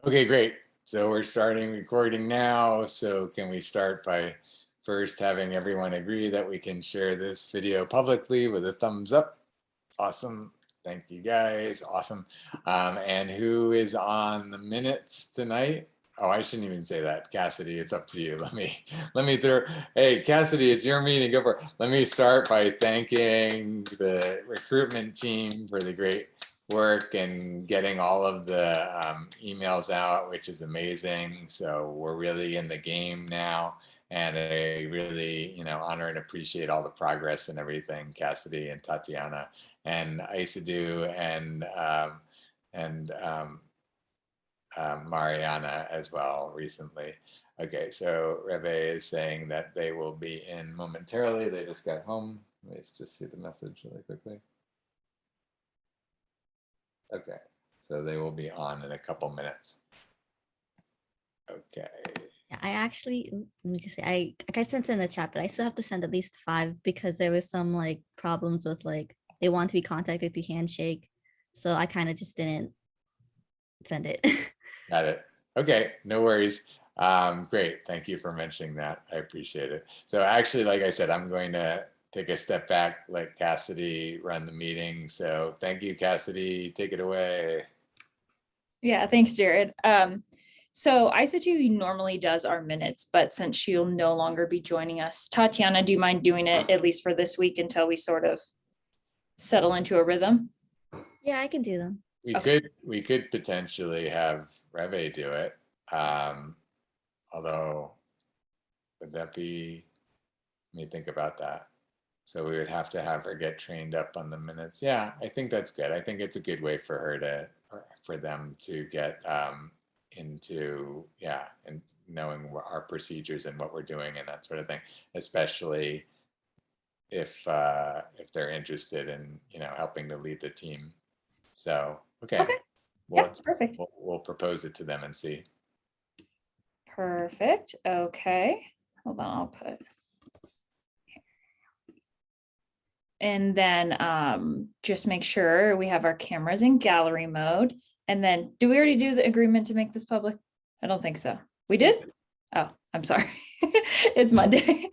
Okay, great. So we're starting recording now. So can we start by first having everyone agree that we can share this video publicly with a thumbs up? Awesome. Thank you guys. Awesome. And who is on the minutes tonight? Oh, I shouldn't even say that. Cassidy, it's up to you. Let me throw. Hey, Cassidy, it's your meeting. Go for it. Let me start by thanking the recruitment team for the great work and getting all of the emails out, which is amazing. So we're really in the game now, and I really, honor and appreciate all the progress and everything, Cassidy and Tatiana and Isidou and Mariana as well recently. Okay, so Reve is saying that they will be in momentarily. They just got home. Let's just see the message really quickly. Okay, so they will be on in a couple minutes. Okay. I actually, let me just say, I sent in the chat, but I still have to send at least 5 because there was some problems with they want to be contacted through Handshake, so I kind of just didn't send it. Got it. Okay, no worries. Great, thank you for mentioning that. I appreciate it. So actually, like I said, I'm going to take a step back, let Cassidy run the meeting. So thank you, Cassidy. Take it away. Yeah, thanks, Jared. So Isidou normally does our minutes, but since she'll no longer be joining us, Tatiana, do you mind doing it at least for this week until we sort of settle into a rhythm? Yeah, I can do them. We could potentially have Reve do it. Although, would that be? Let me think about that. So we would have to have her get trained up on the minutes. Yeah, I think that's good. I think it's a good way for her for them to get into, and knowing our procedures and what we're doing and that sort of thing, especially if they're interested in helping to lead the team. So okay. Well, yeah, perfect. We'll propose it to them and see. Perfect. Okay, hold on, I'll put. And then just make sure we have our cameras in gallery mode. And then, do we already do the agreement to make this public? I don't think so. We did? Oh, I'm sorry. It's Monday.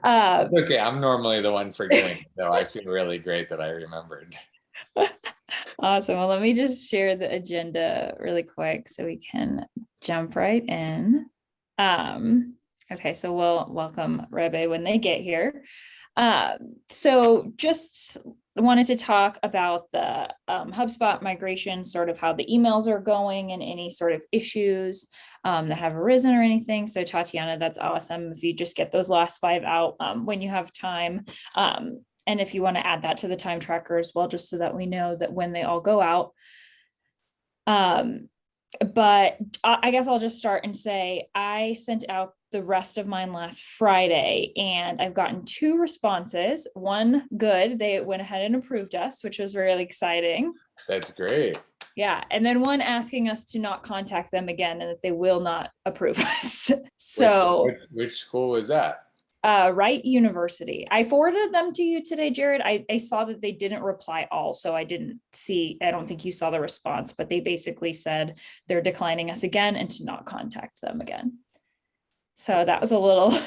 Okay, I'm normally the one forgetting, so I feel really great that I remembered. Awesome. Well, let me just share the agenda really quick so we can jump right in. Okay, so we'll welcome Rebe when they get here. So just wanted to talk about the Hubspot migration, sort of how the emails are going and any sort of issues that have arisen or anything. So Tatiana, that's awesome. If you just get those last 5 out when you have time. And if you want to add that to the time tracker as well, just so that we know that when they all go out. But I guess I'll just start and say I sent out the rest of mine last Friday, and I've gotten 2 responses. One good, they went ahead and approved us, which was really exciting. That's great. Yeah, and then one asking us to not contact them again and that they will not approve us. So which school was that? Wright University. I forwarded them to you today, Jared. I saw that they didn't reply all, so I don't think you saw the response, but they basically said they're declining us again and to not contact them again. So that was a little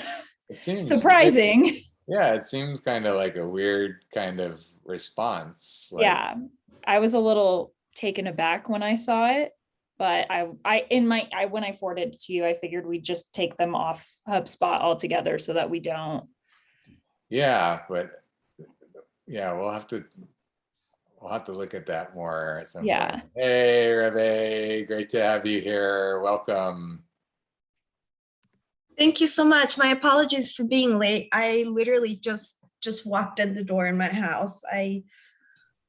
surprising. Yeah, it seems kind of like a weird kind of response. Yeah, I was a little taken aback when I saw it, but when I forwarded it to you, I figured we'd just take them off HubSpot altogether so that we don't. Yeah, but yeah, we'll have to look at that more at some point. Hey, Rebe, great to have you here. Welcome. Thank you so much. My apologies for being late. I literally just walked in the door in my house. I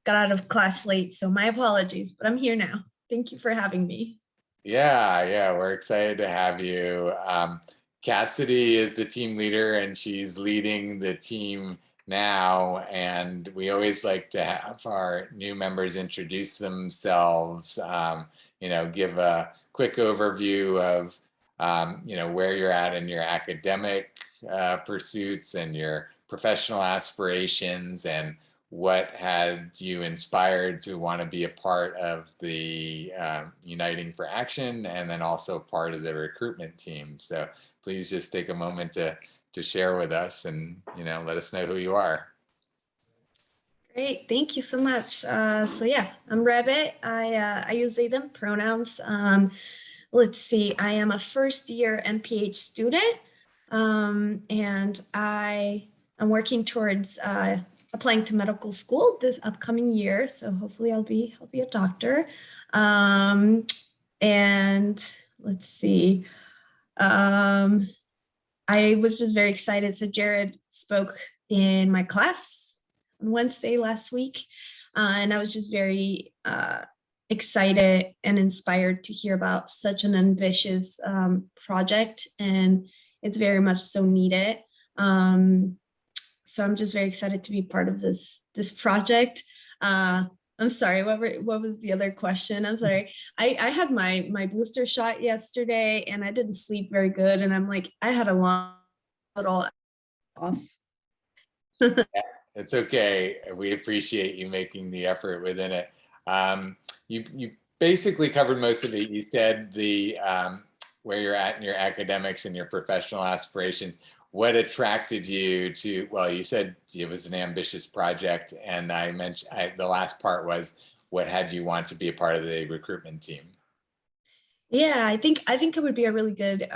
got out of class late, so my apologies, but I'm here now. Thank you for having me. Yeah, we're excited to have you. Cassidy is the team leader and she's leading the team now, and we always like to have our new members introduce themselves, give a quick overview of where you're at in your academic pursuits and your professional aspirations, and what had you inspired to want to be a part of the Uniting for Action, and then also part of the recruitment team. So please just take a moment to share with us, and let us know who you are. Great, thank you so much. So yeah, I'm Rebe. I use they them pronouns. Let's see, I am a first year MPH student, and I am working towards applying to medical school this upcoming year. So hopefully I'll be a doctor. And let's see, I was just very excited. So Jared spoke in my class on Wednesday last week, and I was just very excited and inspired to hear about such an ambitious project, and it's very much so needed. So I'm just very excited to be part of this project. I'm sorry, what was the other question? I'm sorry. I had my booster shot yesterday, and I didn't sleep very good, and I'm like, I had a long little off. It's okay. We appreciate you making the effort within it. You basically covered most of it. You said the where you're at in your academics and your professional aspirations. What attracted you to? Well, you said it was an ambitious project, and I mentioned the last part was what had you want to be a part of the recruitment team. Yeah, I think it would be a really good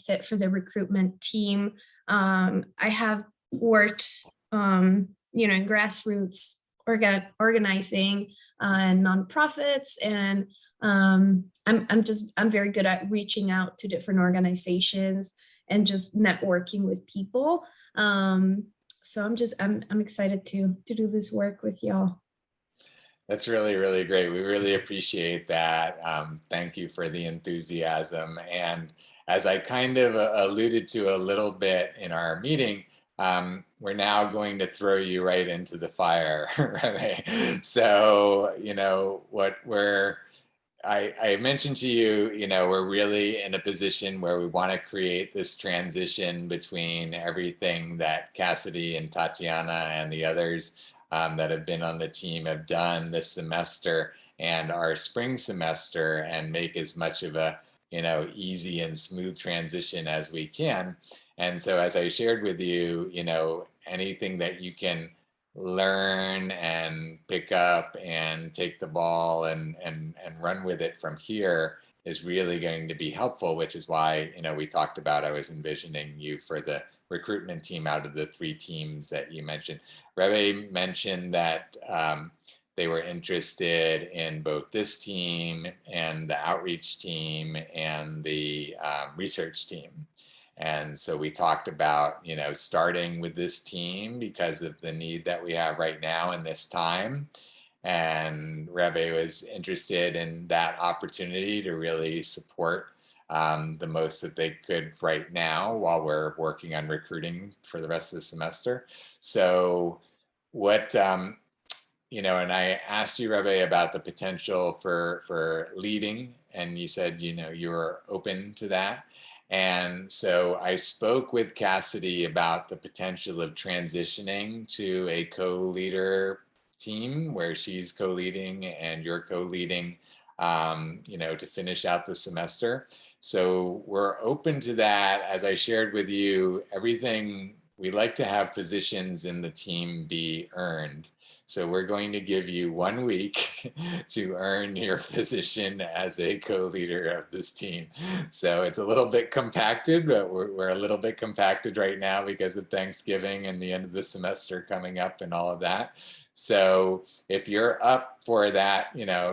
fit for the recruitment team. I have worked, in grassroots organizing and nonprofits, and I'm very good at reaching out to different organizations and just networking with people. So I'm excited to do this work with y'all. That's really, really great. We really appreciate that. Thank you for the enthusiasm. And as I kind of alluded to a little bit in our meeting, we're now going to throw you right into the fire. Right? So, I mentioned to you, we're really in a position where we want to create this transition between everything that Cassidy and Tatiana and the others that have been on the team have done this semester and our spring semester, and make as much of a easy and smooth transition as we can. And so as I shared with you, anything that you can learn and pick up and take the ball and run with it from here is really going to be helpful, which is why we talked about, I was envisioning you for the recruitment team out of the 3 teams that you mentioned. Rebe mentioned that they were interested in both this team and the outreach team and the research team. And so we talked about, starting with this team because of the need that we have right now in this time. And Rebe was interested in that opportunity to really support the most that they could right now while we're working on recruiting for the rest of the semester. So what, and I asked you, Rebe, about the potential for leading, and you said, you were open to that. And so I spoke with Cassidy about the potential of transitioning to a co-leader team where she's co-leading and you're co-leading, to finish out the semester. So we're open to that. As I shared with you, we like to have positions in the team be earned. So we're going to give you 1 week to earn your position as a co-leader of this team. So it's a little bit compacted, but we're a little bit compacted right now because of Thanksgiving and the end of the semester coming up and all of that. So if you're up for that,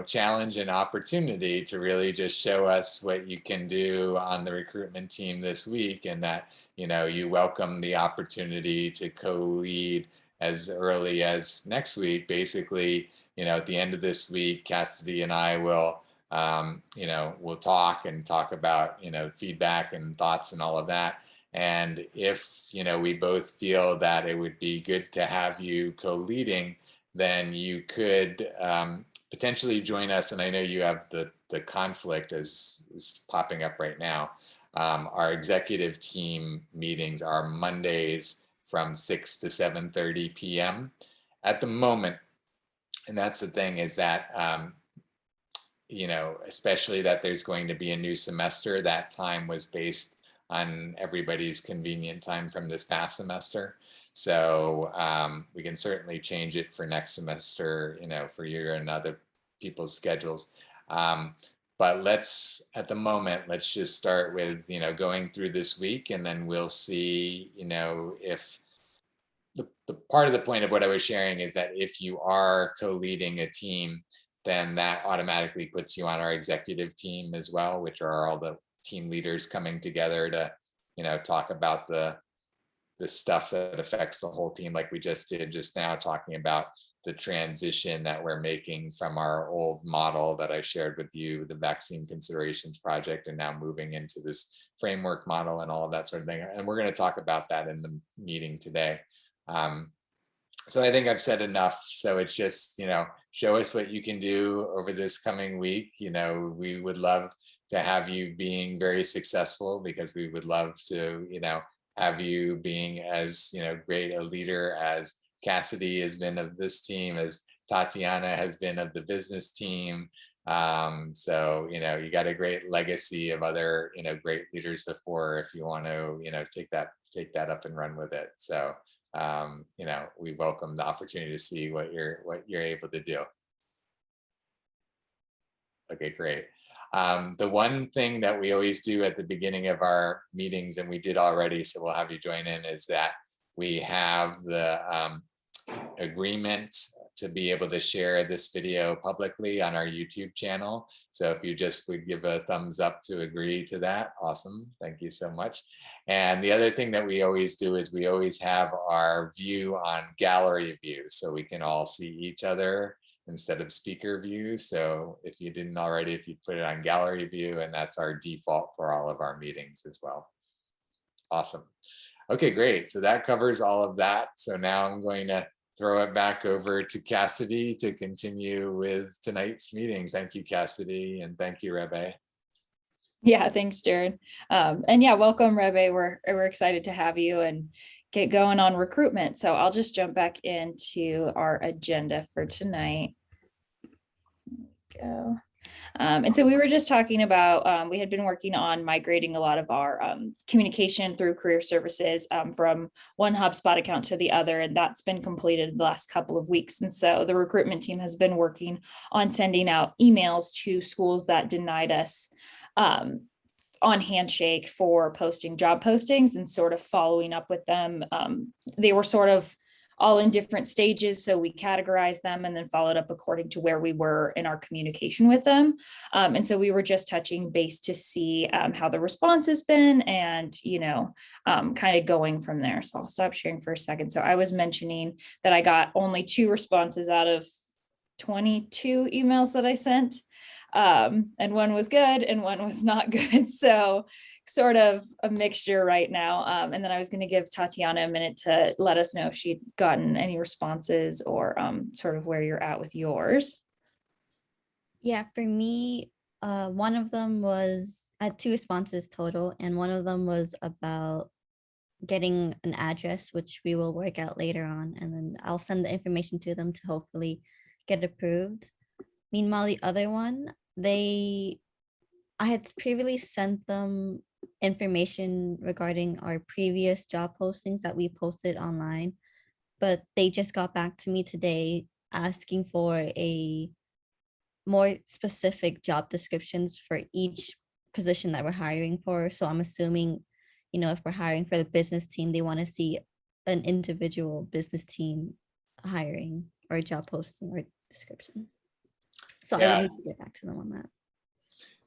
challenge and opportunity to really just show us what you can do on the recruitment team this week, and that, you welcome the opportunity to co-lead as early as next week. Basically, at the end of this week, Cassidy and I will, we'll talk about, feedback and thoughts and all of that. And if, we both feel that it would be good to have you co-leading, then you could potentially join us. And I know you have the conflict is popping up right now. Our executive team meetings are Mondays from 6 to 7:30 p.m. at the moment, and that's the thing, is that, you know, especially that there's going to be a new semester, that time was based on everybody's convenient time from this past semester. So we can certainly change it for next semester, you know, for your and other people's schedules. But let's, at the moment, let's just start with, you know, going through this week, and then we'll see, you know, if the part of the point of what I was sharing is that if you are co-leading a team, then that automatically puts you on our executive team as well, which are all the team leaders coming together to, you know, talk about the stuff that affects the whole team, like we just did just now, talking about the transition that we're making from our old model that I shared with you, the vaccine considerations project, and now moving into this framework model and all of that sort of thing. And we're going to talk about that in the meeting today. So I think I've said enough. So it's just, you know, show us what you can do over this coming week. You know, we would love to have you being very successful, because we would love to, you know, have you being as, you know, great a leader as Cassidy has been of this team, as Tatiana has been of the business team. So, you know, you got a great legacy of other, you know, great leaders before, if you want to, you know, take that up and run with it. So, you know, we welcome the opportunity to see what you're able to do. Okay, great. The one thing that we always do at the beginning of our meetings, and we did already, so we'll have you join in, is that we have the agreement to be able to share this video publicly on our YouTube channel. So if you just would give a thumbs up to agree to that, awesome. Thank you so much. And the other thing that we always do is we always have our view on gallery view, so we can all see each other instead of speaker view. So if you didn't already, if you put it on gallery view, and that's our default for all of our meetings as well. Awesome. Okay, great. So that covers all of that. So now I'm going to throw it back over to Cassidy to continue with tonight's meeting. Thank you, Cassidy, and thank you, Rebe. Yeah, thanks, Jared. And yeah, welcome, Rebe. We're excited to have you and get going on recruitment. So I'll just jump back into our agenda for tonight. Go. And so we were just talking about, we had been working on migrating a lot of our communication through career services from one HubSpot account to the other, and that's been completed the last couple of weeks. And so the recruitment team has been working on sending out emails to schools that denied us on Handshake for posting job postings, and sort of following up with them. They were sort of all in different stages, so we categorized them and then followed up according to where we were in our communication with them. And so we were just touching base to see how the response has been, and, you know, kind of going from there. So I'll stop sharing for a second. So I was mentioning that I got only 2 responses out of 22 emails that I sent. And one was good and one was not good. So sort of a mixture right now. And then I was going to give Tatiana a minute to let us know if she'd gotten any responses, or sort of where you're at with yours. Yeah, for me, one of them was, I had 2 responses total, and one of them was about getting an address, which we will work out later on, and then I'll send the information to them to hopefully get approved. Meanwhile, the other one, I had previously sent them information regarding our previous job postings that we posted online, but they just got back to me today asking for a more specific job descriptions for each position that we're hiring for. So I'm assuming, you know, if we're hiring for the business team, they want to see an individual business team hiring or job posting or description. So I would need to get back to them on that.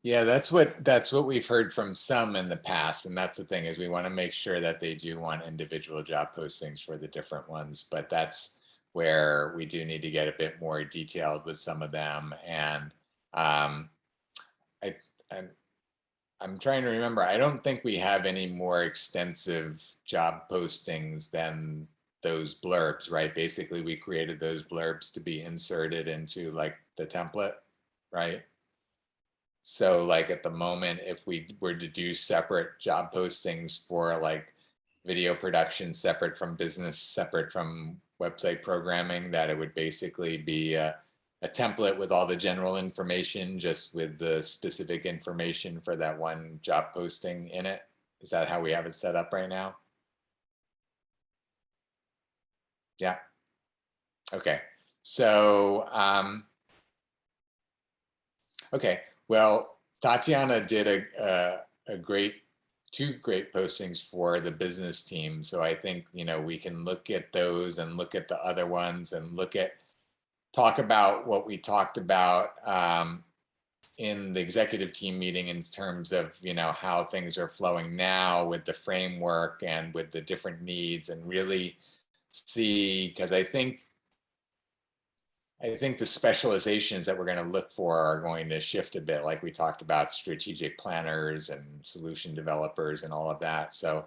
Yeah, that's what we've heard from some in the past, and that's the thing, is we want to make sure that they do want individual job postings for the different ones, but that's where we do need to get a bit more detailed with some of them. And I'm trying to remember, I don't think we have any more extensive job postings than those blurbs, right? Basically, we created those blurbs to be inserted into like the template, right? So like at the moment, if we were to do separate job postings for like video production, separate from business, separate from website programming, that it would basically be a template with all the general information, just with the specific information for that one job posting in it? Is that how we have it set up right now? Yeah. Okay. So, okay. Well, Tatiana did two great postings for the business team. So I think, we can look at those and look at the other ones and talk about what we talked about in the executive team meeting in terms of, how things are flowing now with the framework and with the different needs, and really see, because I think the specializations that we're going to look for are going to shift a bit, like we talked about strategic planners and solution developers and all of that. So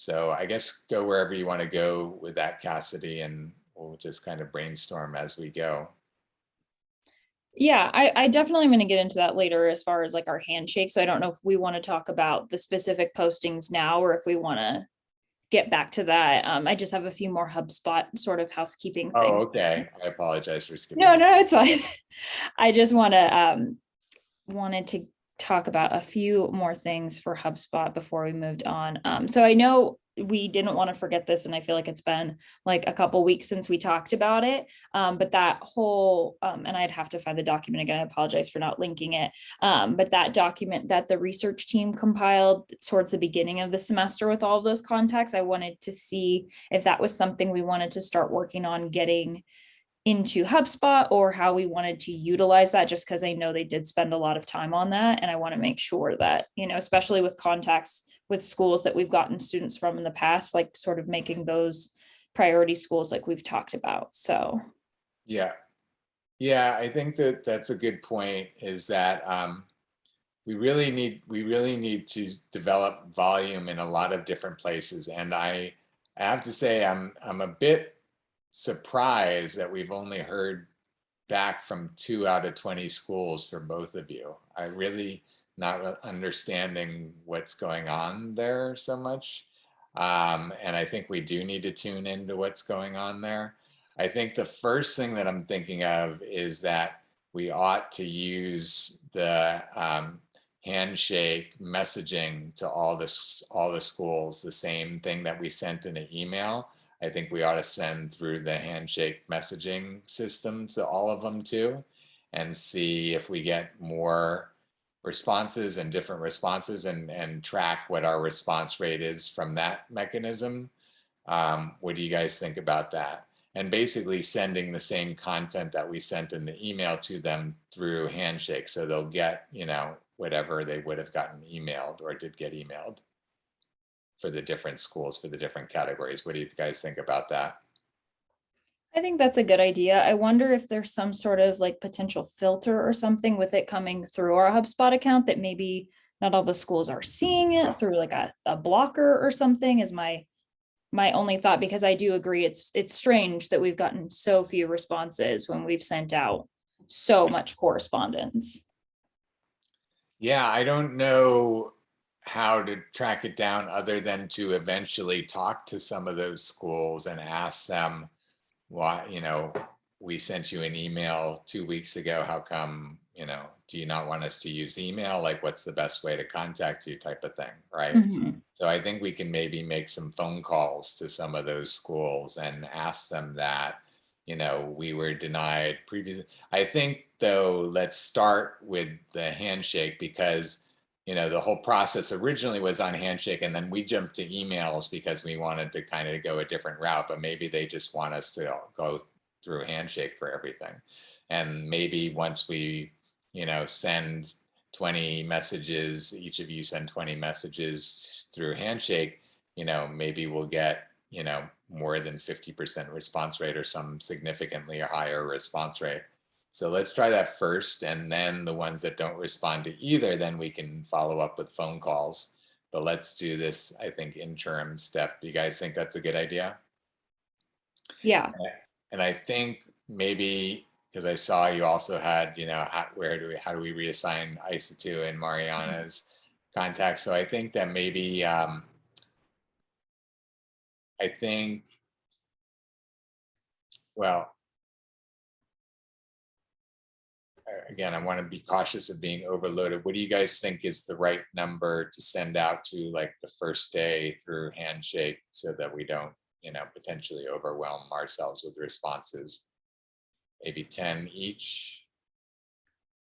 I guess go wherever you want to go with that, Cassidy, and we'll just kind of brainstorm as we go. Yeah, I definitely am going to get into that later as far as like our handshake. So I don't know if we want to talk about the specific postings now, or if we want to get back to that. I just have a few more HubSpot sort of housekeeping things. Oh, okay. I apologize for skipping. No, it's fine. I just wanted to talk about a few more things for HubSpot before we moved on. So I know we didn't want to forget this, and I feel like it's been like a couple weeks since we talked about it. But that whole, and I'd have to find the document again, I apologize for not linking it. But that document that the research team compiled towards the beginning of the semester with all of those contacts, I wanted to see if that was something we wanted to start working on getting into HubSpot, or how we wanted to utilize that, just because I know they did spend a lot of time on that. And I want to make sure that, especially with contacts with schools that we've gotten students from in the past, like sort of making those priority schools like we've talked about. So yeah, I think that's a good point, is that we really need to develop volume in a lot of different places. And I have to say, I'm a bit surprised that we've only heard back from 2 out of 20 schools for both of you. I really not understanding what's going on there so much. And I think we do need to tune into what's going on there. I think the first thing that I'm thinking of is that we ought to use the Handshake messaging to all the schools, the same thing that we sent in an email. I think we ought to send through the Handshake messaging system to all of them too, and see if we get more responses and different responses, and track what our response rate is from that mechanism. What do you guys think about that? And basically sending the same content that we sent in the email to them through Handshake, so they'll get, whatever they would have gotten emailed or did get emailed for the different schools, for the different categories. What do you guys think about that? I think that's a good idea. I wonder if there's some sort of like potential filter or something with it coming through our HubSpot account, that maybe not all the schools are seeing it through like a blocker or something, is my only thought, because I do agree it's strange that we've gotten so few responses when we've sent out so much correspondence. Yeah, I don't know how to track it down, other than to eventually talk to some of those schools and ask them, why, we sent you an email 2 weeks ago, how come, do you not want us to use email? Like, what's the best way to contact you, type of thing, right? Mm-hmm. So I think we can maybe make some phone calls to some of those schools and ask them that, we were denied previously. I think, though, let's start with the Handshake, because the whole process originally was on Handshake, and then we jumped to emails because we wanted to kind of go a different route, but maybe they just want us to go through Handshake for everything. And maybe once we, send 20 messages, each of you send 20 messages through Handshake, maybe we'll get, more than 50% response rate, or some significantly higher response rate. So let's try that first, and then the ones that don't respond to either, then we can follow up with phone calls. But let's do this, I think, interim step. Do you guys think that's a good idea? Yeah. And I think maybe, because I saw you also had, how do we reassign Isa and Mariana's contacts? So I think that maybe, I think well, again, I want to be cautious of being overloaded. What do you guys think is the right number to send out to like the first day through Handshake so that we don't, potentially overwhelm ourselves with responses? Maybe 10 each.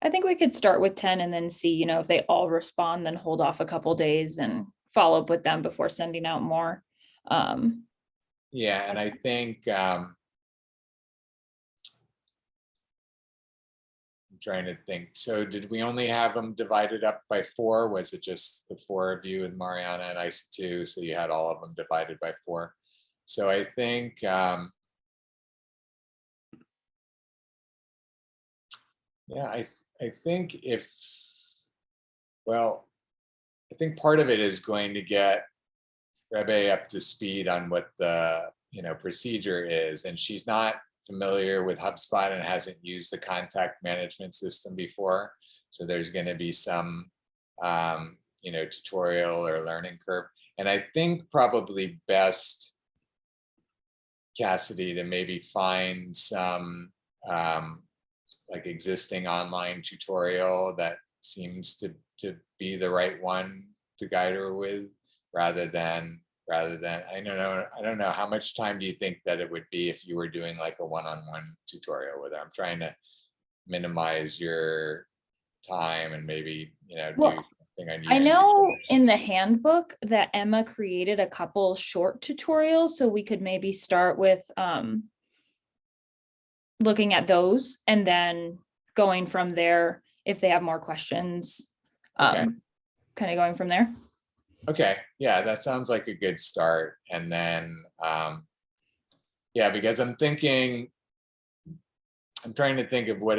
I think we could start with 10 and then see, if they all respond, then hold off a couple days and follow up with them before sending out more. Yeah, and I think I'm trying to think. So did we only have them divided up by 4? Was it just the 4 of you and Mariana and Isa too? So you had all of them divided by 4. So I think yeah, I think I think part of it is going to get Rebe up to speed on what the procedure is, and she's not familiar with HubSpot and hasn't used the contact management system before. So there's going to be some tutorial or learning curve. And I think probably best, Cassidy, to maybe find some like existing online tutorial that seems to be the right one to guide her with, rather than I don't know how much time do you think that it would be if you were doing like a one-on-one tutorial with her? I'm trying to minimize your time and maybe do something on YouTube. I know in the handbook that Emma created a couple short tutorials, so we could maybe start with looking at those and then going from there if they have more questions. Okay. Kind of going from there. Okay, yeah, that sounds like a good start. And then yeah, because I'm trying to think of what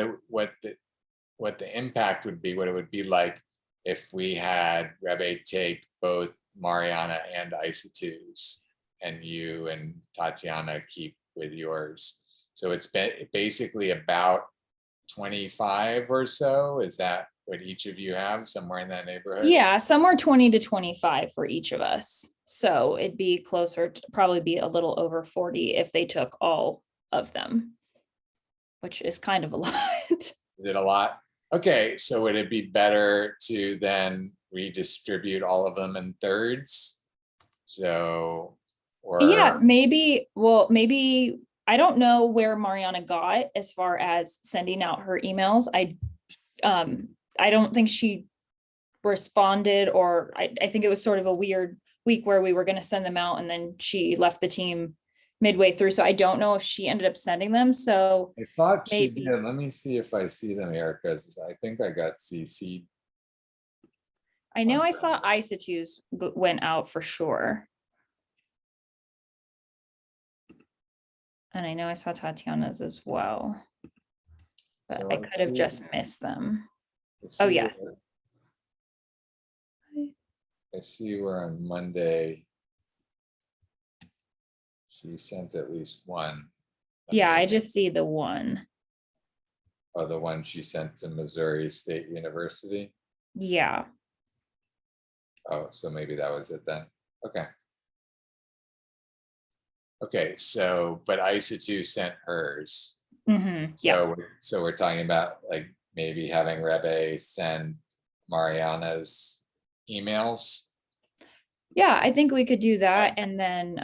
the impact would be, what it would be like if we had Rebe take both Mariana and Isa 2s and you and Tatiana keep with yours. So it's basically about 25 or so. Is that what each of you have, somewhere in that neighborhood? Yeah, somewhere 20 to 25 for each of us. So it'd be closer to probably be a little over 40 if they took all of them, which is kind of a lot. Is it a lot? Okay, so would it be better to then redistribute all of them in thirds? So, or yeah, maybe I don't know where Mariana got as far as sending out her emails. I don't think she responded, or I think it was sort of a weird week where we were going to send them out and then she left the team midway through. So I don't know if she ended up sending them. So I thought maybe. she did. Let me see if I see them here, because I think I got CC'd. I know I saw Isa 2s went out for sure. And I know I saw Tatiana's as well. But So I could have just missed them. Oh, yeah. I see where on Monday she sent at least one. Yeah, I just see the one. Oh, the one she sent to Missouri State University? Yeah. Oh, so maybe that was it then. Okay. Okay, so, but Isa 2 sent hers. Mm-hmm. Yeah. So we're talking about like maybe having Rebe send Mariana's emails. Yeah, I think we could do that. And then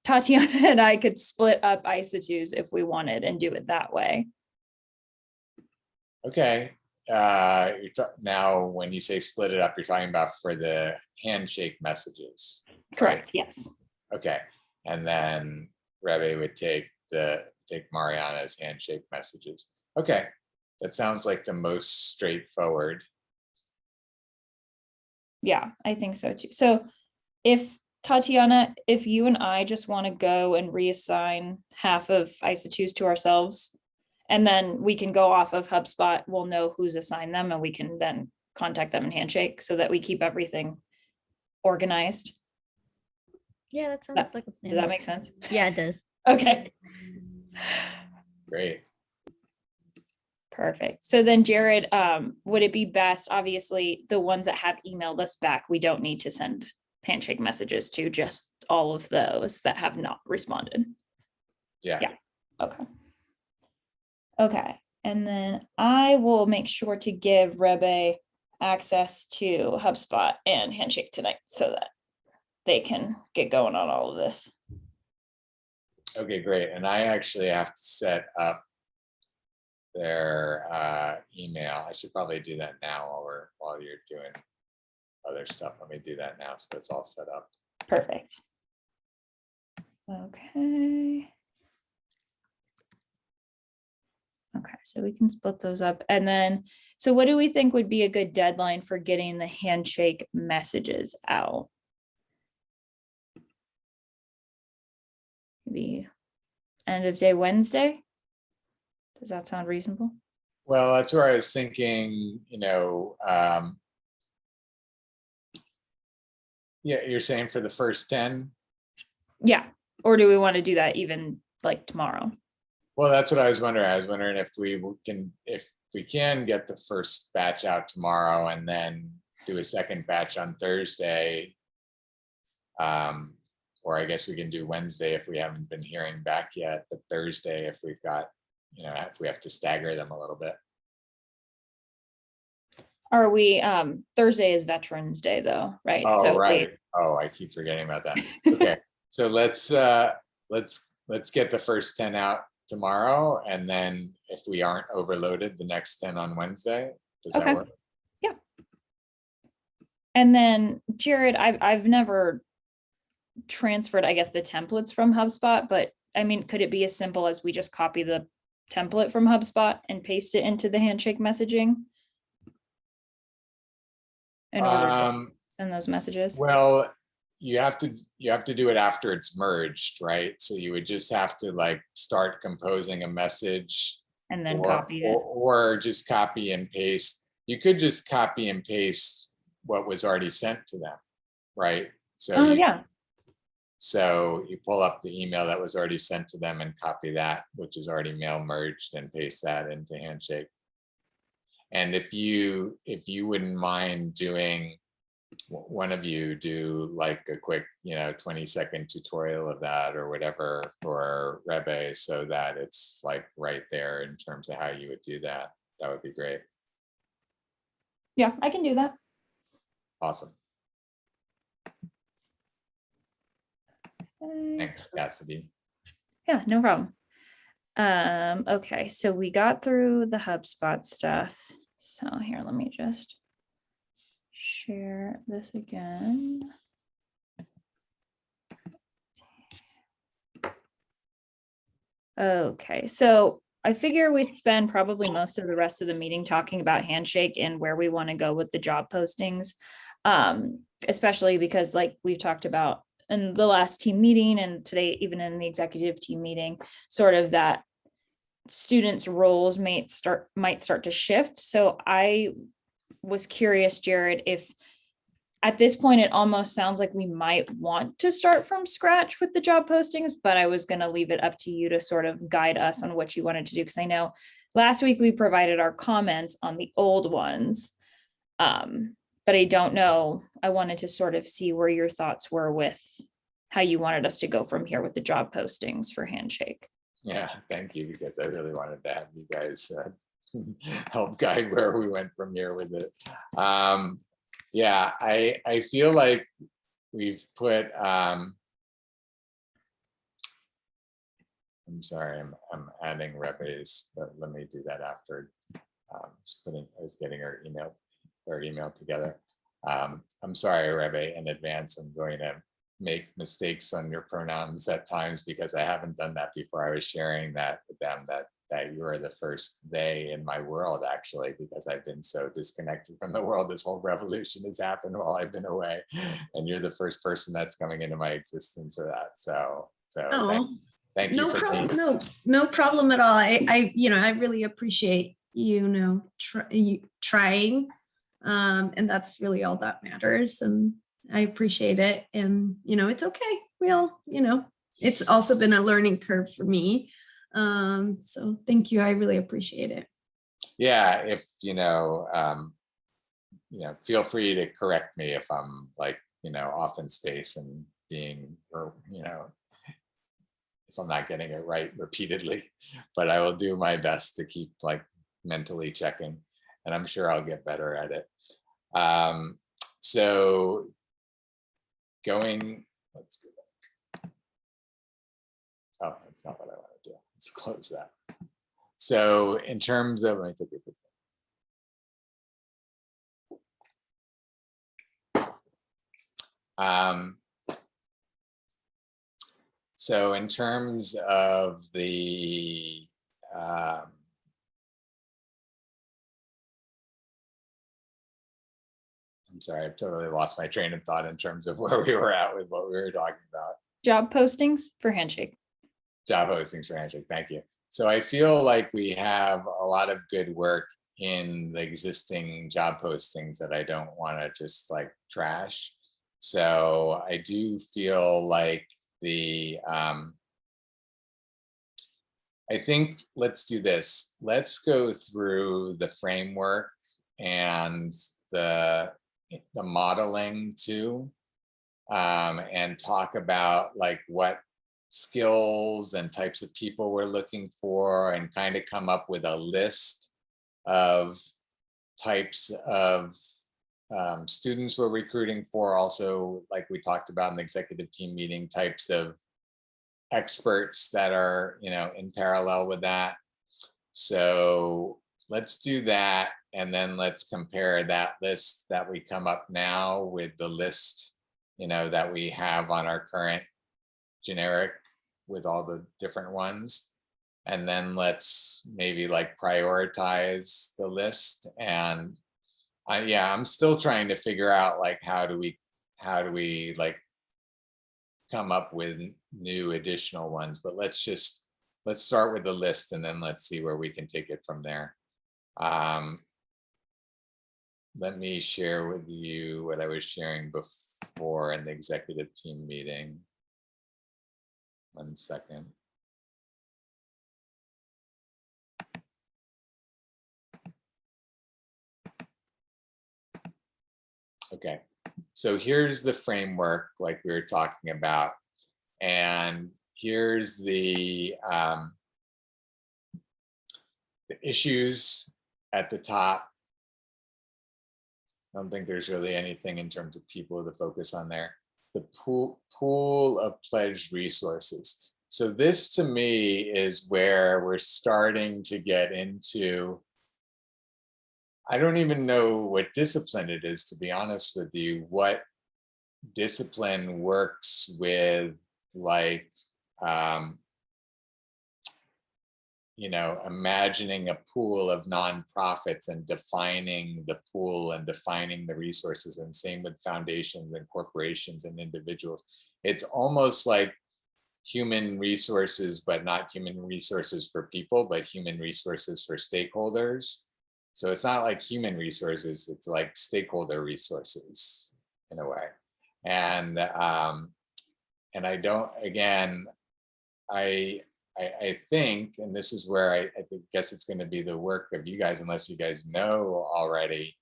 Tatiana and I could split up Isa 2s if we wanted and do it that way. Okay. Now, when you say split it up, you're talking about for the handshake messages. Correct. Right? Yes. Okay. And then Rebe would take Mariana's handshake messages. Okay. That sounds like the most straightforward. Yeah, I think so too. So if Tatiana, if you and I just want to go and reassign half of Isa 2s to ourselves, and then we can go off of HubSpot, we'll know who's assigned them and we can then contact them in Handshake so that we keep everything organized. Yeah, that sounds like a plan. Does that make sense? Yeah, it does. Okay. Great. Perfect. So then Jared, would it be best, obviously the ones that have emailed us back, we don't need to send Handshake messages to just all of those that have not responded. Yeah. Yeah. Okay. Okay. And then I will make sure to give Rebe access to HubSpot and Handshake tonight so that they can get going on all of this. Okay, great. And I actually have to set up their email. I should probably do that now while you're doing other stuff. Let me do that now so it's all set up. Perfect. Okay. Okay, so we can split those up. And then, so what do we think would be a good deadline for getting the Handshake messages out? Maybe end of day Wednesday? Does that sound reasonable? Well, that's where I was thinking, yeah, you're saying for the first 10? Yeah. Or do we want to do that even like tomorrow? Well, that's what I was wondering. I was wondering if we can get the first batch out tomorrow and then do a second batch on Thursday. Or I guess we can do Wednesday if we haven't been hearing back yet, but Thursday if we've got, if we have to stagger them a little bit. Are we, Thursday is Veterans Day though, right? Oh, So right. Oh, I keep forgetting about that. Okay. So let's get the first 10 out tomorrow, and then if we aren't overloaded, the next 10 on Wednesday. Does that work? Yeah. And then Jared, I've never transferred, I guess, the templates from HubSpot, but I mean, could it be as simple as we just copy the template from HubSpot and paste it into the Handshake messaging in order to send those messages? Well, you have to do it after it's merged, right? So you would just have to like start composing a message and then copy it, or just copy and paste. You could just copy and paste what was already sent to them, right? So so you pull up the email that was already sent to them and copy that, which is already mail merged, and paste that into Handshake. And if you wouldn't mind doing, one of you do like a quick 20-second tutorial of that or whatever for Rebe, so that it's like right there in terms of how you would do that, that would be great. Yeah, I can do that. Awesome. Thanks, Cassidy. Yeah, no problem. Okay, so we got through the HubSpot stuff. So here, let me just share this again. Okay, so I figure we'd spend probably most of the rest of the meeting talking about Handshake and where we want to go with the job postings, especially because like we've talked about in the last team meeting and today, even in the executive team meeting, sort of that students' roles might start to shift. So I was curious, Jared, if at this point it almost sounds like we might want to start from scratch with the job postings, but I was going to leave it up to you to sort of guide us on what you wanted to do, because I know last week we provided our comments on the old ones, but I don't know. I wanted to sort of see where your thoughts were with how you wanted us to go from here with the job postings for Handshake. Yeah, thank you, because I really wanted to have you guys help guide where we went from here with it. Yeah, I feel like we've put, I'm sorry, I'm adding Rebe's, but let me do that after. I was getting our email together. I'm sorry, Rebe, in advance. I'm going to make mistakes on your pronouns at times because I haven't done that before. I was sharing that with them, that you are the first they in my world, actually, because I've been so disconnected from the world. This whole revolution has happened while I've been away, and you're the first person that's coming into my existence for that. So thank you. No problem. No problem at all. I really appreciate trying, and that's really all that matters. And I appreciate it. And it's okay. We all, it's also been a learning curve for me. So thank you. I really appreciate it. Yeah, if feel free to correct me if I'm like off in space and being, or, if I'm not getting it right repeatedly, but I will do my best to keep like mentally checking, and I'm sure I'll get better at it. So let's go back. Oh, that's not what I want to do. Let's close that. So in terms of, let me take a quick so in terms of the I'm sorry, I've totally lost my train of thought in terms of where we were at with what we were talking about. Job postings for Handshake. Job postings for Handshake, thank you. So I feel like we have a lot of good work in the existing job postings that I don't want to just like trash. So I do feel like I think let's do this. Let's go through the framework and the modeling too, and talk about like what skills and types of people we're looking for, and kind of come up with a list of types of students we're recruiting for. Also, like we talked about in the executive team meeting, types of experts that are, in parallel with that. So let's do that. And then let's compare that list that we come up now with the list, that we have on our current generic with all the different ones. And then let's maybe like prioritize the list. And I'm still trying to figure out like, how do we like come up with new additional ones, but let's start with the list, and then let's see where we can take it from there. Let me share with you what I was sharing before in the executive team meeting. 1 second. Okay, so here's the framework like we were talking about, and here's the issues at the top. I don't think there's really anything in terms of people to focus on there. The pool of pledged resources. So this to me is where we're starting to get into, I don't even know what discipline it is, to be honest with you, what discipline works with like, imagining a pool of nonprofits and defining the pool and defining the resources, and same with foundations and corporations and individuals. It's almost like human resources, but not human resources for people, but human resources for stakeholders. So it's not like human resources, it's like stakeholder resources in a way. And I don't, again, I think, and this is where I guess it's going to be the work of you guys, unless you guys know already,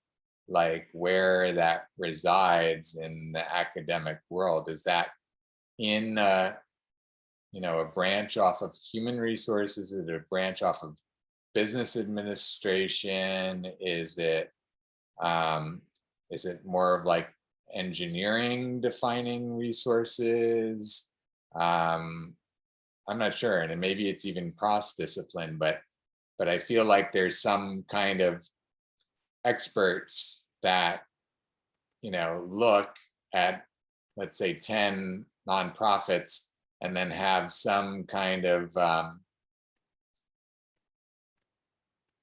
like where that resides in the academic world. Is that in a branch off of human resources? Is it a branch off of business administration? Is it more of like engineering defining resources? I'm not sure, and maybe it's even cross-discipline, but I feel like there's some kind of experts that look at, let's say, 10 nonprofits, and then have some kind of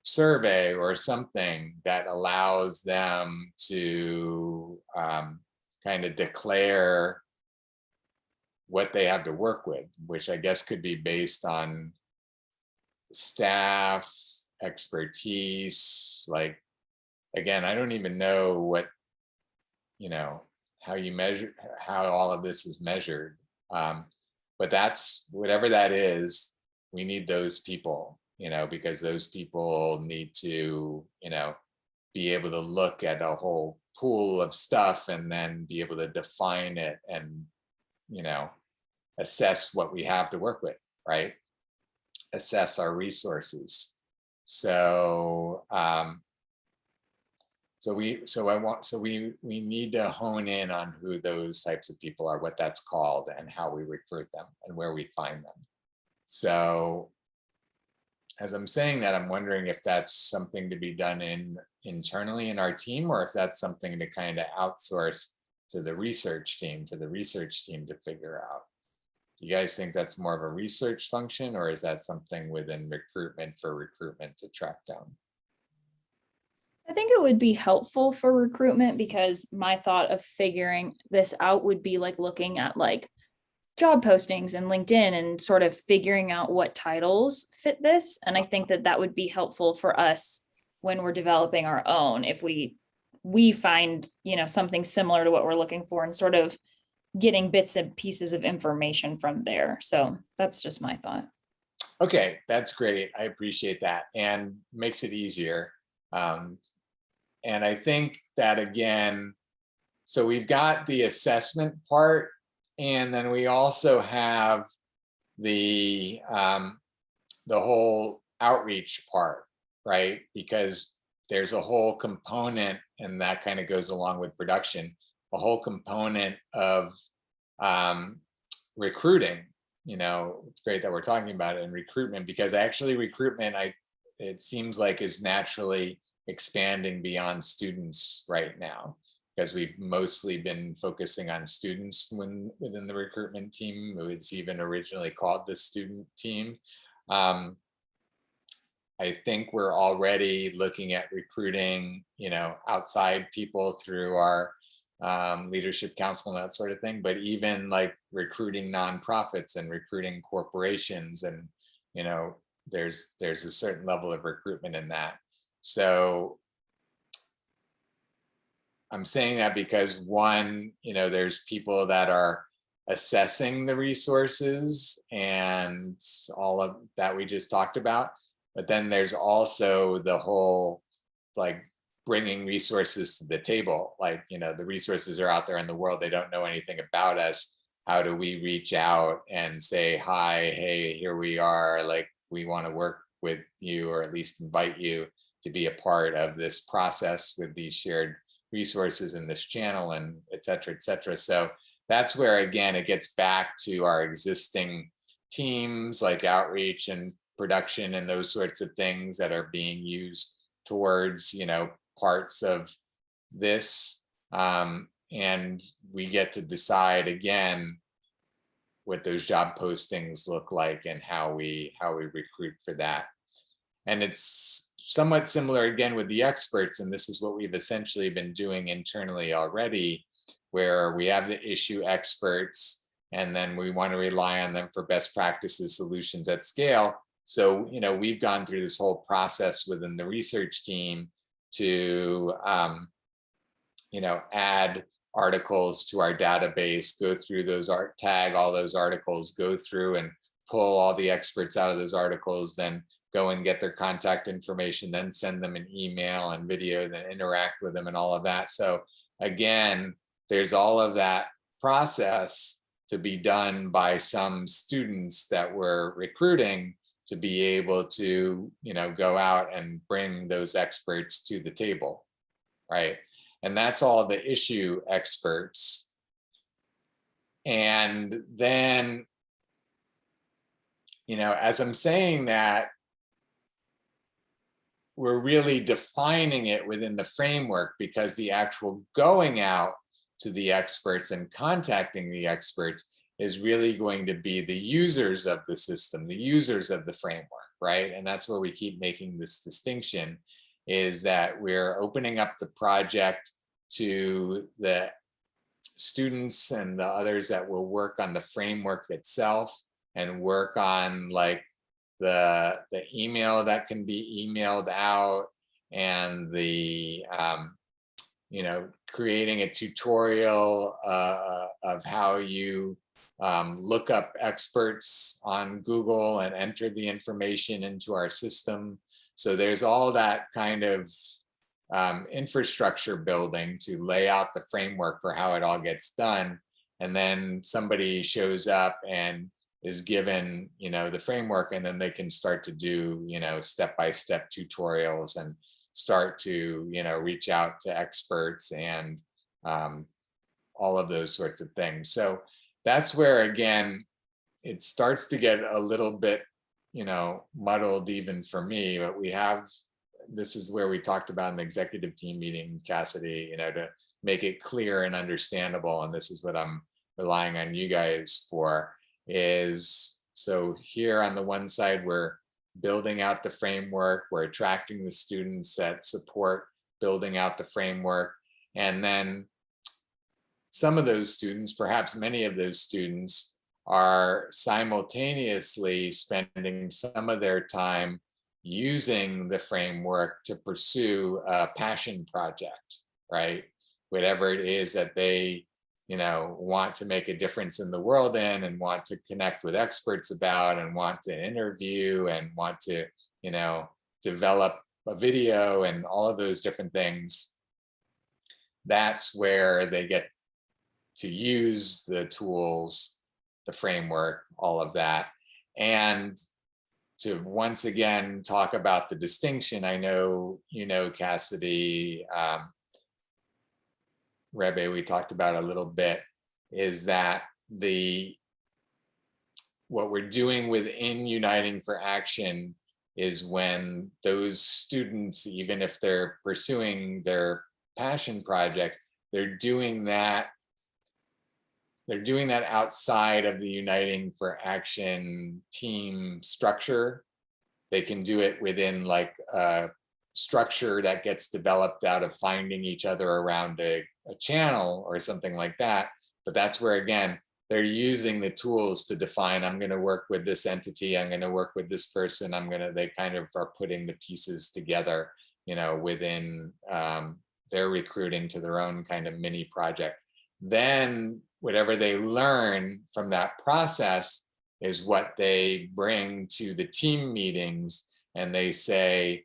survey or something that allows them to kind of declare what they have to work with, which I guess could be based on staff expertise. Like, again, I don't even know what, how you measure, how all of this is measured. But that's, whatever that is, we need those people, because those people need to, be able to look at a whole pool of stuff and then be able to define it and, assess what we have to work with, right? Assess our resources. So, we need to hone in on who those types of people are, what that's called, and how we recruit them and where we find them. So as I'm saying that, I'm wondering if that's something to be done internally in our team, or if that's something to kind of outsource to the research team, for the research team to figure out. Do you guys think that's more of a research function, or is that something within recruitment for recruitment to track down? I think it would be helpful for recruitment, because my thought of figuring this out would be like looking at like job postings and LinkedIn and sort of figuring out what titles fit this. And I think that would be helpful for us when we're developing our own, if we find, something similar to what we're looking for, and sort of getting bits and pieces of information from there. So that's just my thought. Okay, that's great. I appreciate that, and makes it easier. And I think that, again, so we've got the assessment part, and then we also have the whole outreach part, right? Because there's a whole component, and that kind of goes along with production, a whole component of recruiting. It's great that we're talking about it in recruitment, because actually recruitment, it seems like, is naturally expanding beyond students right now, because we've mostly been focusing on students within the recruitment team. It was even originally called the student team. I think we're already looking at recruiting, outside people through our leadership council and that sort of thing, but even like recruiting nonprofits and recruiting corporations, and there's a certain level of recruitment in that. So I'm saying that because, one, there's people that are assessing the resources and all of that we just talked about, but then there's also the whole like bringing resources to the table. Like, the resources are out there in the world, they don't know anything about us. How do we reach out and say, hi, hey, here we are, like, we want to work with you, or at least invite you to be a part of this process with these shared resources in this channel, and et cetera, et cetera. So that's where, again, it gets back to our existing teams like outreach and production and those sorts of things that are being used towards, parts of this. And we get to decide, again, what those job postings look like and how we recruit for that. And it's somewhat similar, again, with the experts, and this is what we've essentially been doing internally already, where we have the issue experts, and then we want to rely on them for best practices solutions at scale. So, we've gone through this whole process within the research team to, add articles to our database, go through those, tag all those articles, go through and pull all the experts out of those articles, then go and get their contact information, then send them an email and video, then interact with them and all of that. So again, there's all of that process to be done by some students that we're recruiting to be able to, go out and bring those experts to the table, right? And that's all the issue experts. And then, as I'm saying that, we're really defining it within the framework, because the actual going out to the experts and contacting the experts is really going to be the users of the system, the users of the framework, right? And that's where we keep making this distinction, is that we're opening up the project to the students and the others that will work on the framework itself and work on like the email that can be emailed out, and the creating a tutorial of how you look up experts on Google and enter the information into our system. So there's all that kind of infrastructure building to lay out the framework for how it all gets done. And then somebody shows up and is given, the framework, and then they can start to do, step-by-step tutorials and start to, reach out to experts and all of those sorts of things. So that's where, again, it starts to get a little bit, muddled even for me, but this is where we talked about in the executive team meeting, Cassidy, to make it clear and understandable. And this is what I'm relying on you guys for, is so here on the one side, we're building out the framework, we're attracting the students that support building out the framework. And then some of those students, perhaps many of those students, are simultaneously spending some of their time using the framework to pursue a passion project, right? Whatever it is that they, want to make a difference in the world in, and want to connect with experts about, and want to interview, and want to, develop a video, and all of those different things. That's where they get to use the tools, the framework, all of that. And to once again talk about the distinction, I know, Cassidy, Rebe, we talked about a little bit, is that what we're doing within Uniting for Action is when those students, even if they're pursuing their passion project, they're doing that outside of the Uniting for Action team structure. They can do it within like a structure that gets developed out of finding each other around a channel or something like that. But that's where, again, they're using the tools to define, I'm going to work with this entity, I'm going to work with this person, they kind of are putting the pieces together, within their recruiting to their own kind of mini project. Then whatever they learn from that process is what they bring to the team meetings, and they say,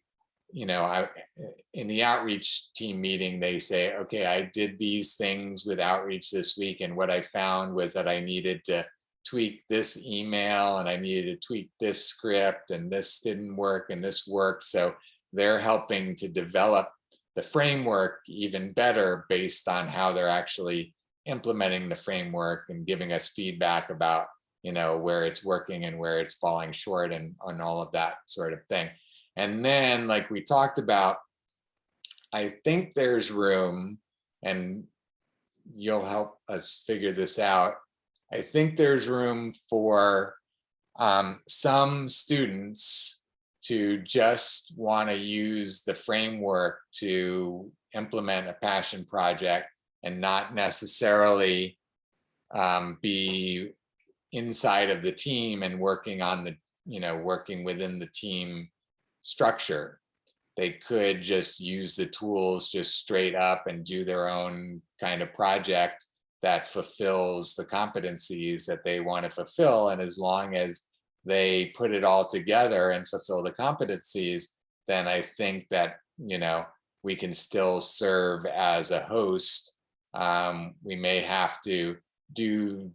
in the outreach team meeting, they say, okay, I did these things with outreach this week, and what I found was that I needed to tweak this email, and I needed to tweak this script, and this didn't work, and this worked. So they're helping to develop the framework even better based on how they're actually implementing the framework and giving us feedback about, where it's working and where it's falling short, and on all of that sort of thing. And then, like we talked about, I think there's room, and you'll help us figure this out. I think there's room for some students to just want to use the framework to implement a passion project, and not necessarily be inside of the team and working on the, working within the team structure. They could just use the tools just straight up and do their own kind of project that fulfills the competencies that they want to fulfill. And as long as they put it all together and fulfill the competencies, then I think that, we can still serve as a host. We may have to do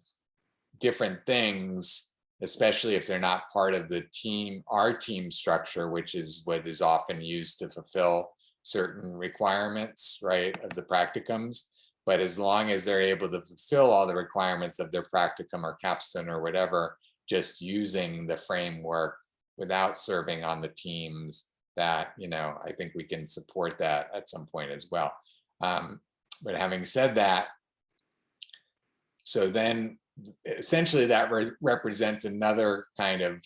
different things, especially if they're not part of the team, our team structure, which is what is often used to fulfill certain requirements, right, of the practicums. But as long as they're able to fulfill all the requirements of their practicum or capstone or whatever, just using the framework without serving on the teams, that, I think we can support that at some point as well. But having said that, so then essentially that represents another kind of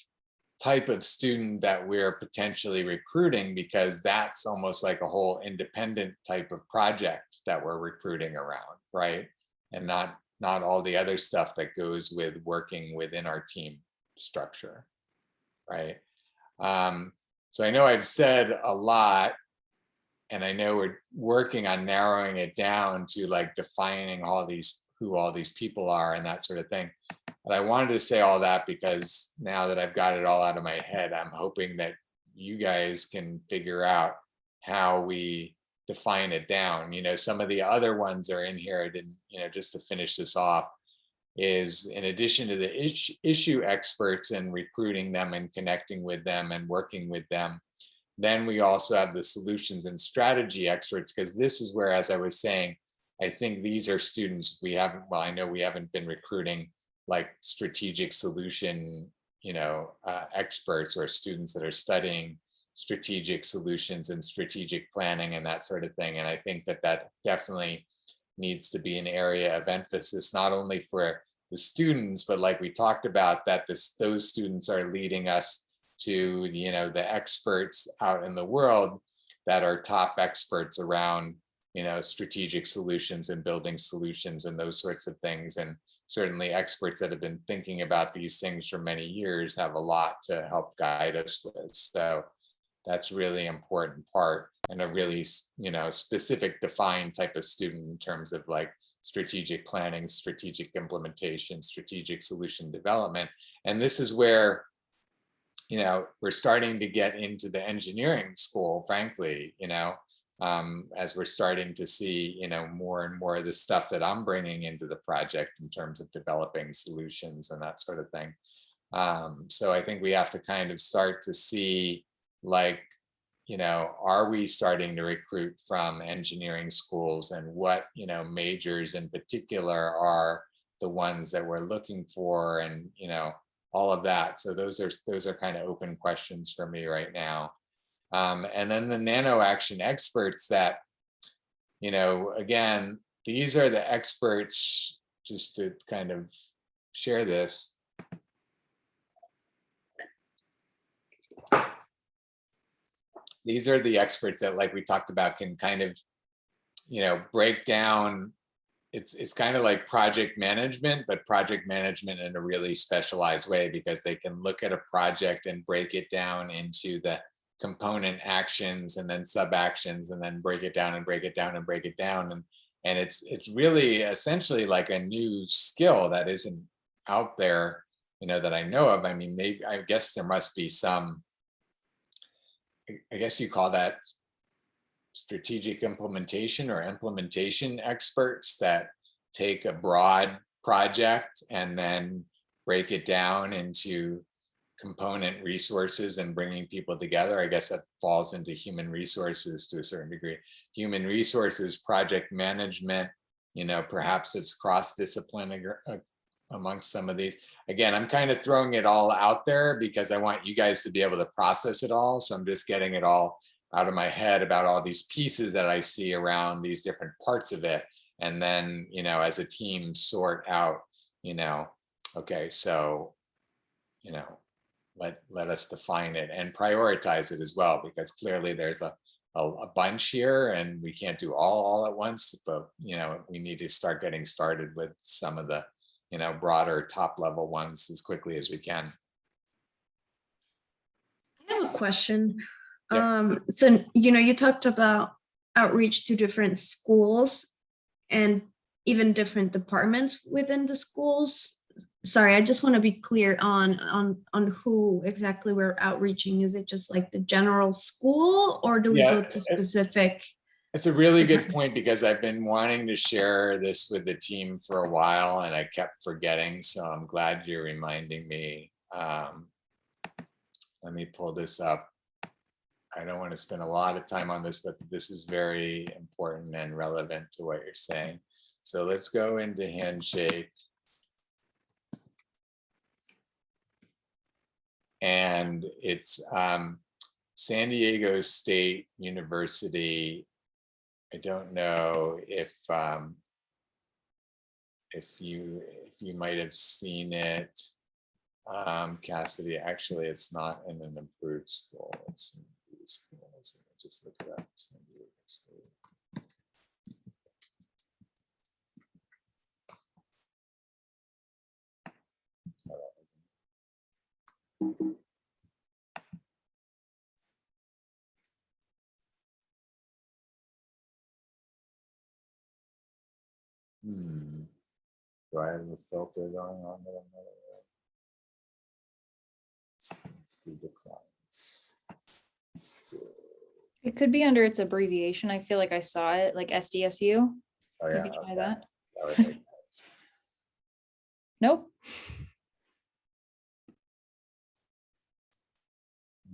type of student that we're potentially recruiting, because that's almost like a whole independent type of project that we're recruiting around, right? And not all the other stuff that goes with working within our team structure, right? So I know I've said a lot, and I know we're working on narrowing it down to like defining who all these people are and that sort of thing. But I wanted to say all that because now that I've got it all out of my head, I'm hoping that you guys can figure out how we define it down. Some of the other ones are in here. I didn't, just to finish this off, is in addition to the issue experts and recruiting them and connecting with them and working with them, then we also have the solutions and strategy experts, because this is where, as I was saying, I think these are students I know we haven't been recruiting like strategic solution, experts or students that are studying strategic solutions and strategic planning and that sort of thing. And I think that definitely needs to be an area of emphasis, not only for the students, but like we talked about, that those students are leading us to, the experts out in the world that are top experts around, strategic solutions and building solutions and those sorts of things. And certainly experts that have been thinking about these things for many years have a lot to help guide us with. So that's really important part, and a really, specific defined type of student in terms of like strategic planning, strategic implementation, strategic solution development. And this is where, we're starting to get into the engineering school, frankly, as we're starting to see, more and more of the stuff that I'm bringing into the project in terms of developing solutions and that sort of thing. So I think we have to kind of start to see, like, are we starting to recruit from engineering schools, and what, majors in particular are the ones that we're looking for, and, all of that. So those are kind of open questions for me right now. And then the nano action experts that, again, these are the experts, just to kind of share this. These are the experts that, like we talked about, can kind of, break down. It's kind of like project management, but project management in a really specialized way, because they can look at a project and break it down into the component actions and then sub actions, and then break it down and break it down and break it down. And it's really essentially like a new skill that isn't out there, that I know of. I mean, maybe, I guess there must be some, I guess you call that strategic implementation or implementation experts that take a broad project and then break it down into component resources and bringing people together. I guess that falls into human resources to a certain degree. Human resources, project management, perhaps it's cross-discipline amongst some of these. Again, I'm kind of throwing it all out there because I want you guys to be able to process it all. So I'm just getting it all out of my head about all these pieces that I see around these different parts of it. And then, as a team, sort out, okay, so, let us define it and prioritize it as well, because clearly there's a bunch here and we can't do all at once, but, we need to start getting started with some of the, broader top level ones as quickly as we can. I have a question. Yeah. So, you talked about outreach to different schools and even different departments within the schools. Sorry, I just want to be clear on who exactly we're outreaching. Is it just like the general school, or do we go to specific? It's a really good point, because I've been wanting to share this with the team for a while and I kept forgetting. So I'm glad you're reminding me. Let me pull this up. I don't want to spend a lot of time on this, but this is very important and relevant to what you're saying. So let's go into Handshake. And it's San Diego State University. I don't know if you might have seen it, Cassidy. Actually, it's not in an approved school. It's in these schools. Let me just look it up. San Diego State. Do I have a filter going on there? Let's do declines. It could be under its abbreviation. I feel like I saw it, like SDSU. Oh yeah, Maybe try okay. that. That would make sense. Nope.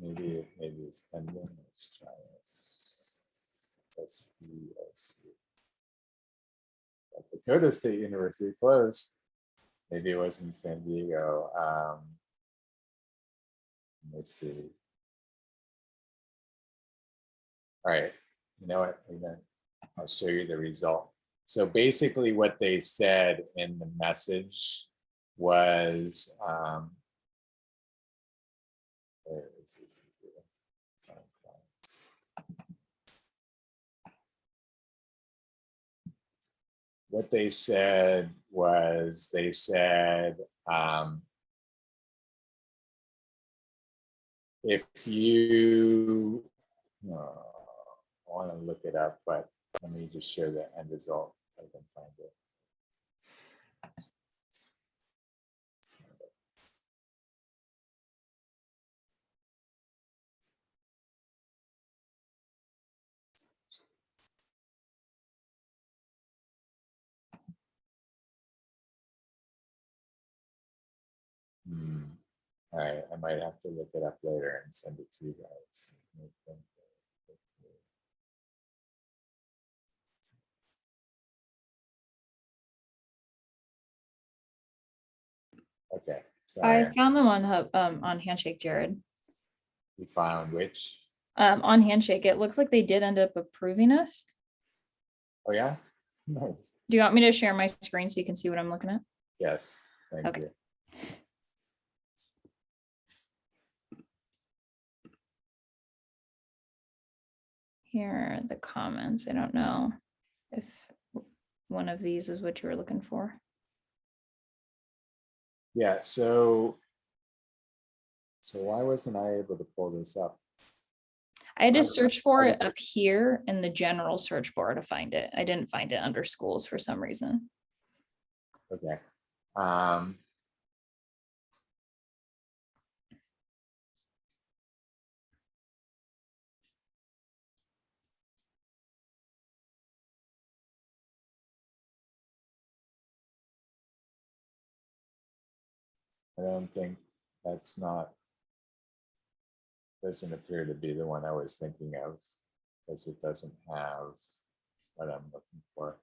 Maybe it's pending. Let's try this. SDSU. South Dakota State University close. Maybe it was in San Diego. Let's see. All right, you know what? I'll show you the result. So basically what they said in the message was, where is this? What they said was, they said, if you, I want to look it up, but let me just share the end result if I can find it. All right, I might have to look it up later and send it to you guys. Okay, sorry. I found them on Handshake, Jared. You found which? On Handshake, it looks like they did end up approving us. Oh yeah, nice. Do you want me to share my screen so you can see what I'm looking at? Yes, thank Okay. you. Here are the comments. I don't know if one of these is what you were looking for. Yeah, so why wasn't I able to pull this up? I had to search for it up here in the general search bar to find it. I didn't find it under schools for some reason. Okay. I don't think doesn't appear to be the one I was thinking of, because it doesn't have what I'm looking for.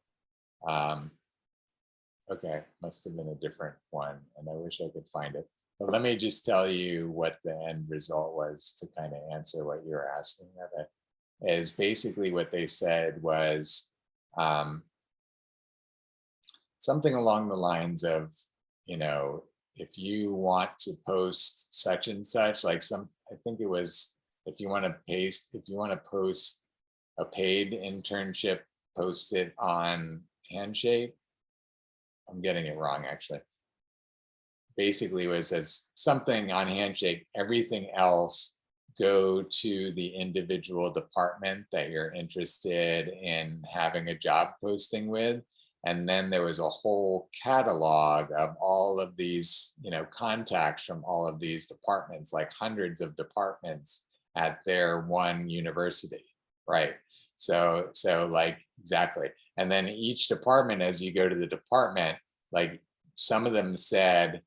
Okay, must have been a different one, and I wish I could find it. But let me just tell you what the end result was to kind of answer what you're asking of it. Is basically what they said was something along the lines of, if you want to post such and such, like I think it was, if you want to post a paid internship, post it on Handshake. I'm getting it wrong, actually. Basically, it was as something on Handshake, everything else go to the individual department that you're interested in having a job posting with. And then there was a whole catalog of all of these, contacts from all of these departments, like hundreds of departments at their one university, right? So like, exactly. And then each department, as you go to the department, like some of them said,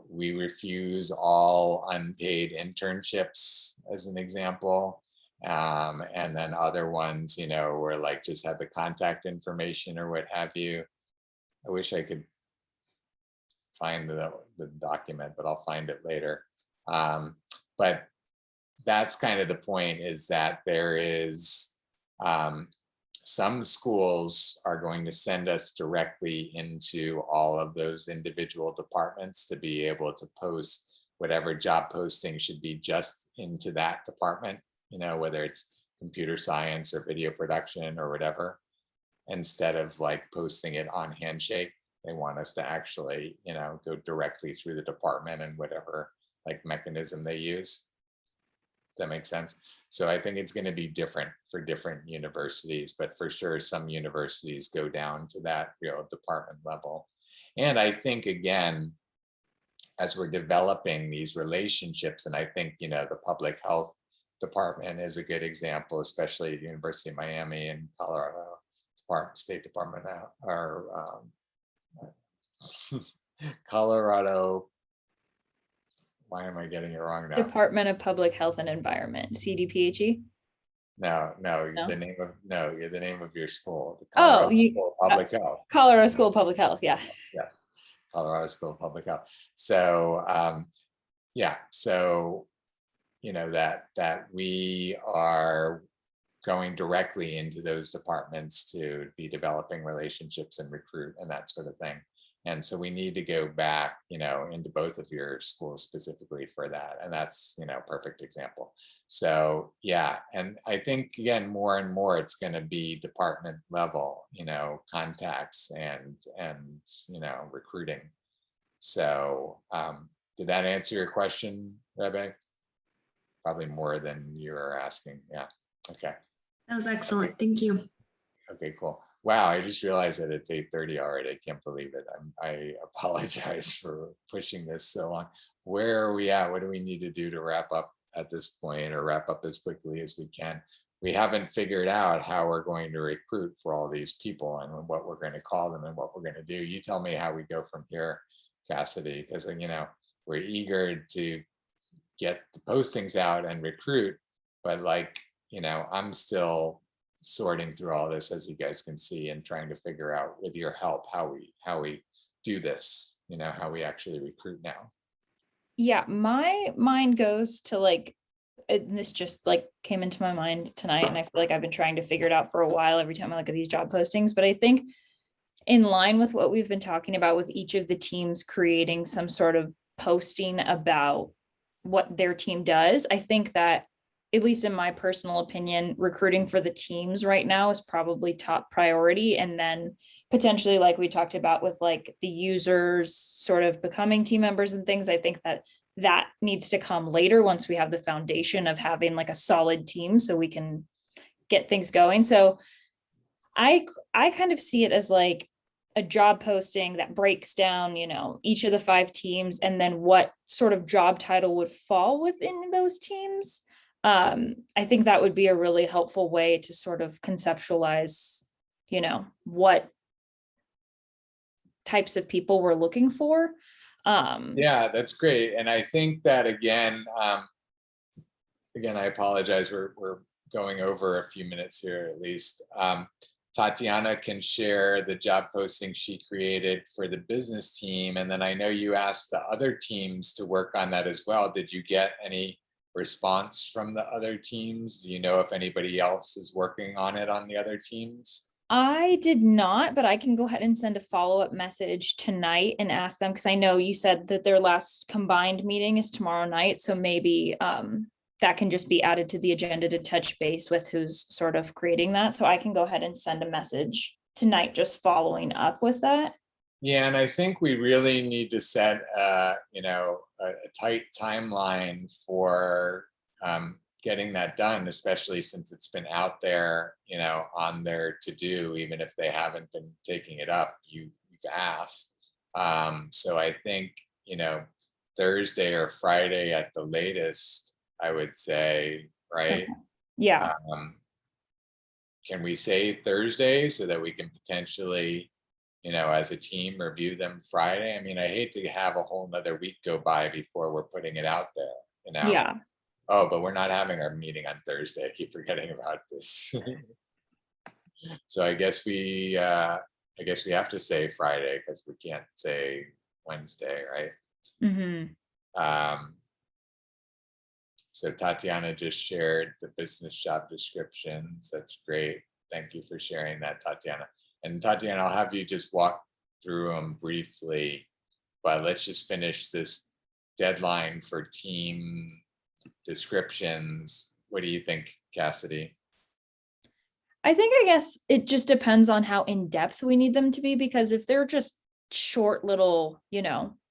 we refuse all unpaid internships, as an example. And then other ones, were like, just have the contact information or what have you. I wish I could find the document, but I'll find it later. But that's kind of the point, is that there is some schools are going to send us directly into all of those individual departments to be able to post whatever job posting should be just into that department, whether it's computer science or video production or whatever, instead of like posting it on Handshake. They want us to actually, go directly through the department and whatever like mechanism they use. Does that make sense? So I think it's going to be different for different universities, but for sure some universities go down to that department level. And I think, again, as we're developing these relationships, and I think the public health department is a good example, especially at University of Miami and Colorado State Department or Colorado. Why am I getting it wrong now? Department of Public Health and Environment, CDPHE. No, No? the name of your school. The Oh, Colorado School of Public Health. Colorado School of Public Health. Yeah. Yeah, Colorado School of Public Health. So yeah, so that we are going directly into those departments to be developing relationships and recruit and that sort of thing. And so we need to go back, into both of your schools specifically for that. And that's, perfect example. So yeah, and I think again, more and more it's going to be department level, contacts and recruiting. So did that answer your question, Rebbe? Probably more than you were asking. Yeah. Okay. That was excellent. Thank you. Okay, cool. Wow, I just realized that it's 8:30 already. I can't believe it. I apologize for pushing this so long. Where are we at? What do we need to do to wrap up at this point, or wrap up as quickly as we can? We haven't figured out how we're going to recruit for all these people and what we're going to call them and what we're going to do. You tell me how we go from here, Cassidy, because we're eager to get the postings out and recruit, but I'm still sorting through all this, as you guys can see, and trying to figure out with your help how we do this, how we actually recruit now. Yeah, my mind goes to and this just came into my mind tonight, and I feel like I've been trying to figure it out for a while every time I look at these job postings. But I think in line with what we've been talking about, with each of the teams creating some sort of posting about what their team does, I think that, at least in my personal opinion, recruiting for the teams right now is probably top priority. And then potentially, like we talked about with the users sort of becoming team members and things, I think that needs to come later once we have the foundation of having a solid team so we can get things going. So I kind of see it as a job posting that breaks down, each of the 5 teams, and then what sort of job title would fall within those teams. I think that would be a really helpful way to sort of conceptualize, what types of people we're looking for. Yeah, that's great. And I think that again, I apologize. We're going over a few minutes here at least. Tatiana can share the job posting she created for the business team. And then I know you asked the other teams to work on that as well. Did you get any response from the other teams? Do you know if anybody else is working on it on the other teams? I did not, but I can go ahead and send a follow-up message tonight and ask them, because I know you said that their last combined meeting is tomorrow night. So maybe that can just be added to the agenda to touch base with who's sort of creating that. So I can go ahead and send a message tonight just following up with that. Yeah, and I think we really need to set a tight timeline for getting that done, especially since it's been out there, on their to-do, even if they haven't been taking it up. You've asked. So I think, Thursday or Friday at the latest, I would say, right? Okay. Yeah. Can we say Thursday so that we can potentially, as a team, review them Friday? I mean, I hate to have a whole nother week go by before we're putting it out there, Yeah. Oh, but we're not having our meeting on Thursday. I keep forgetting about this. So I guess we have to say Friday, because we can't say Wednesday, right? Mm-hmm. So Tatiana just shared the business job descriptions. That's great. Thank you for sharing that, Tatiana. And Tatiana, I'll have you just walk through them briefly, but let's just finish this deadline for team descriptions. What do you think, Cassidy? I guess it just depends on how in-depth we need them to be, because if they're just short little,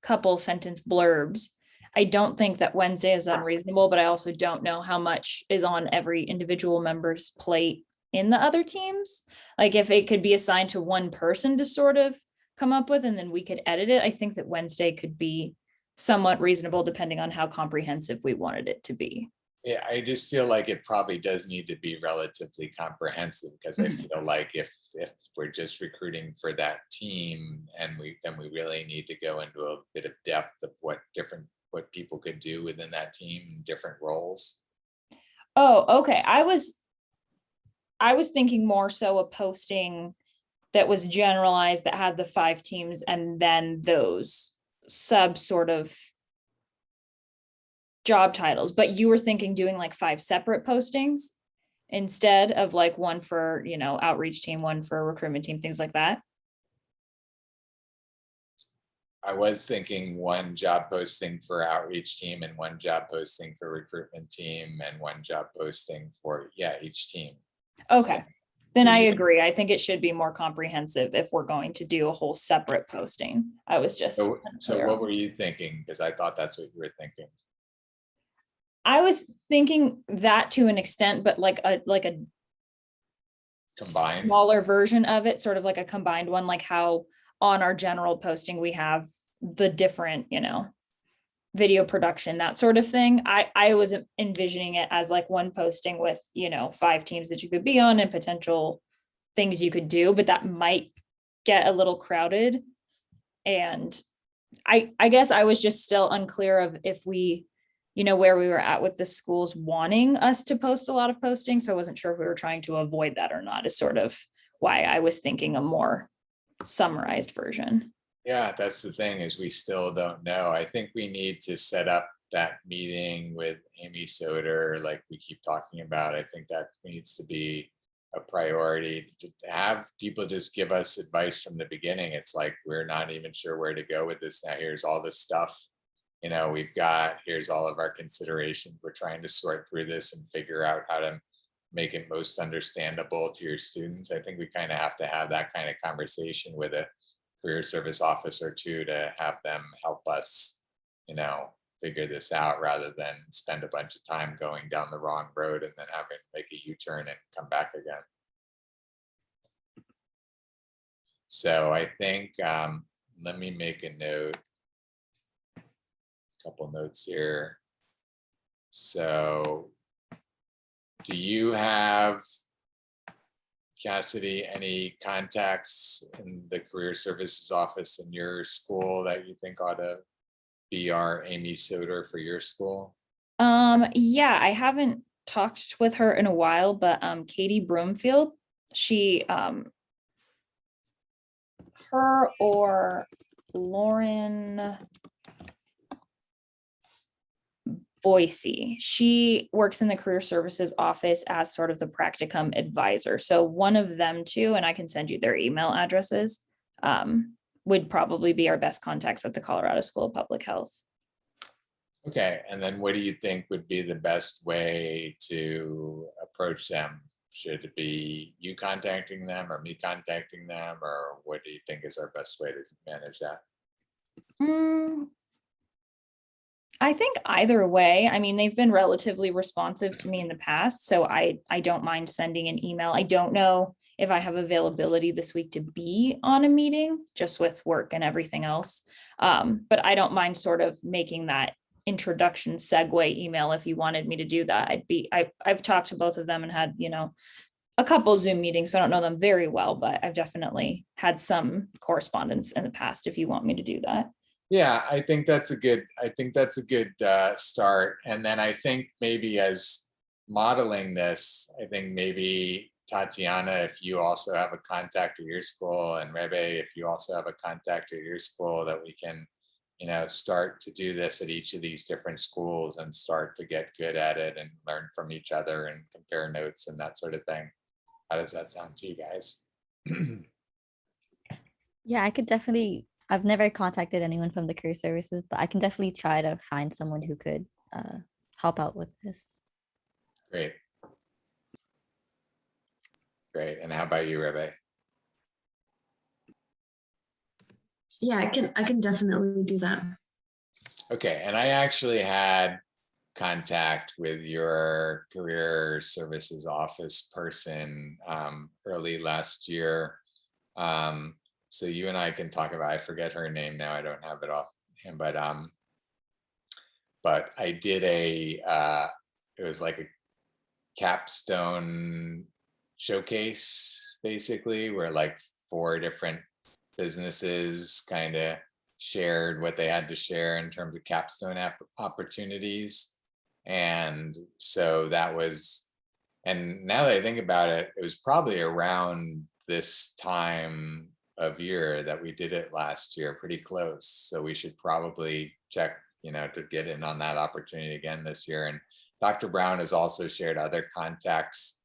couple sentence blurbs, I don't think that Wednesday is unreasonable, but I also don't know how much is on every individual member's plate in the other teams. If it could be assigned to one person to sort of come up with, and then we could edit it, I think that Wednesday could be somewhat reasonable depending on how comprehensive we wanted it to be. Yeah, I just feel like it probably does need to be relatively comprehensive, because I Mhm. feel like if we're just recruiting for that team, and then we really need to go into a bit of depth of what people could do within that team in different roles. Oh, okay. I was thinking more so a posting that was generalized, that had the 5 teams and then those sub sort of job titles, but you were thinking doing like 5 separate postings instead of like one for, outreach team, one for recruitment team, things like that. I was thinking one job posting for outreach team and one job posting for recruitment team and one job posting for, each team. Okay. So- Then so I you- agree. I think it should be more comprehensive if we're going to do a whole separate posting. I was just So unclear what on- were you thinking? Because I thought that's what you were thinking. I was thinking that to an extent, but like a Combined. smaller version of it, sort of like a combined one, like how on our general posting we have the different, video production, that sort of thing. I was envisioning it as like one posting with, 5 teams that you could be on and potential things you could do, but that might get a little crowded. And I guess I was just still unclear of if we, where we were at with the schools wanting us to post a lot of postings. So I wasn't sure if we were trying to avoid that or not, is sort of why I was thinking a more summarized version. Yeah, that's the thing, is we still don't know. I think we need to set up that meeting with Amy Soder, like we keep talking about. I think that needs to be a priority, to have people just give us advice from the beginning. It's like, we're not even sure where to go with this now. Here's all this stuff, we've got, here's all of our considerations. We're trying to sort through this and figure out how to make it most understandable to your students. I think we kind of have to have that kind of conversation with a career service officer too, to have them help us, figure this out, rather than spend a bunch of time going down the wrong road and then having to make a U-turn and come back again. So I think, let me make a note, a couple notes here. So do you have, Cassidy, any contacts in the career services office in your school that you think ought to be our Amy Soder for your school? Yeah, I haven't talked with her in a while, but Katie Broomfield, she her or Lauren Boise, she works in the career services office as sort of the practicum advisor. So one of them two, and I can send you their email addresses, would probably be our best contacts at the Colorado School of Public Health. Okay, and then what do you think would be the best way to approach them? Should it be you contacting them or me contacting them, or what do you think is our best way to manage that? I think either way. I mean, they've been relatively responsive to me in the past, so I don't mind sending an email. I don't know if I have availability this week to be on a meeting, just with work and everything else. But I don't mind sort of making that introduction segue email if you wanted me to do that. I've talked to both of them and had, a couple Zoom meetings, so I don't know them very well, but I've definitely had some correspondence in the past if you want me to do that. Yeah, I think that's a good start. And then I think maybe as modeling this, I think maybe Tatiana, if you also have a contact at your school, and Rebe, if you also have a contact at your school, that we can, start to do this at each of these different schools and start to get good at it and learn from each other and compare notes and that sort of thing. How does that sound to you guys? Yeah, I could definitely, I've never contacted anyone from the career services, but I can definitely try to find someone who could help out with this. Great. Great. And how about you, Rebe? Yeah, I can definitely do that. Okay, and I actually had contact with your career services office person early last year. So you and I can talk about, I forget her name now, I don't have it off him, but I did a it was like a capstone showcase, basically, where like 4 different businesses kind of shared what they had to share in terms of capstone opportunities. And so that was, and now that I think about it, it was probably around this time of year that we did it last year, pretty close. So we should probably check, to get in on that opportunity again this year. And Dr. Brown has also shared other contacts.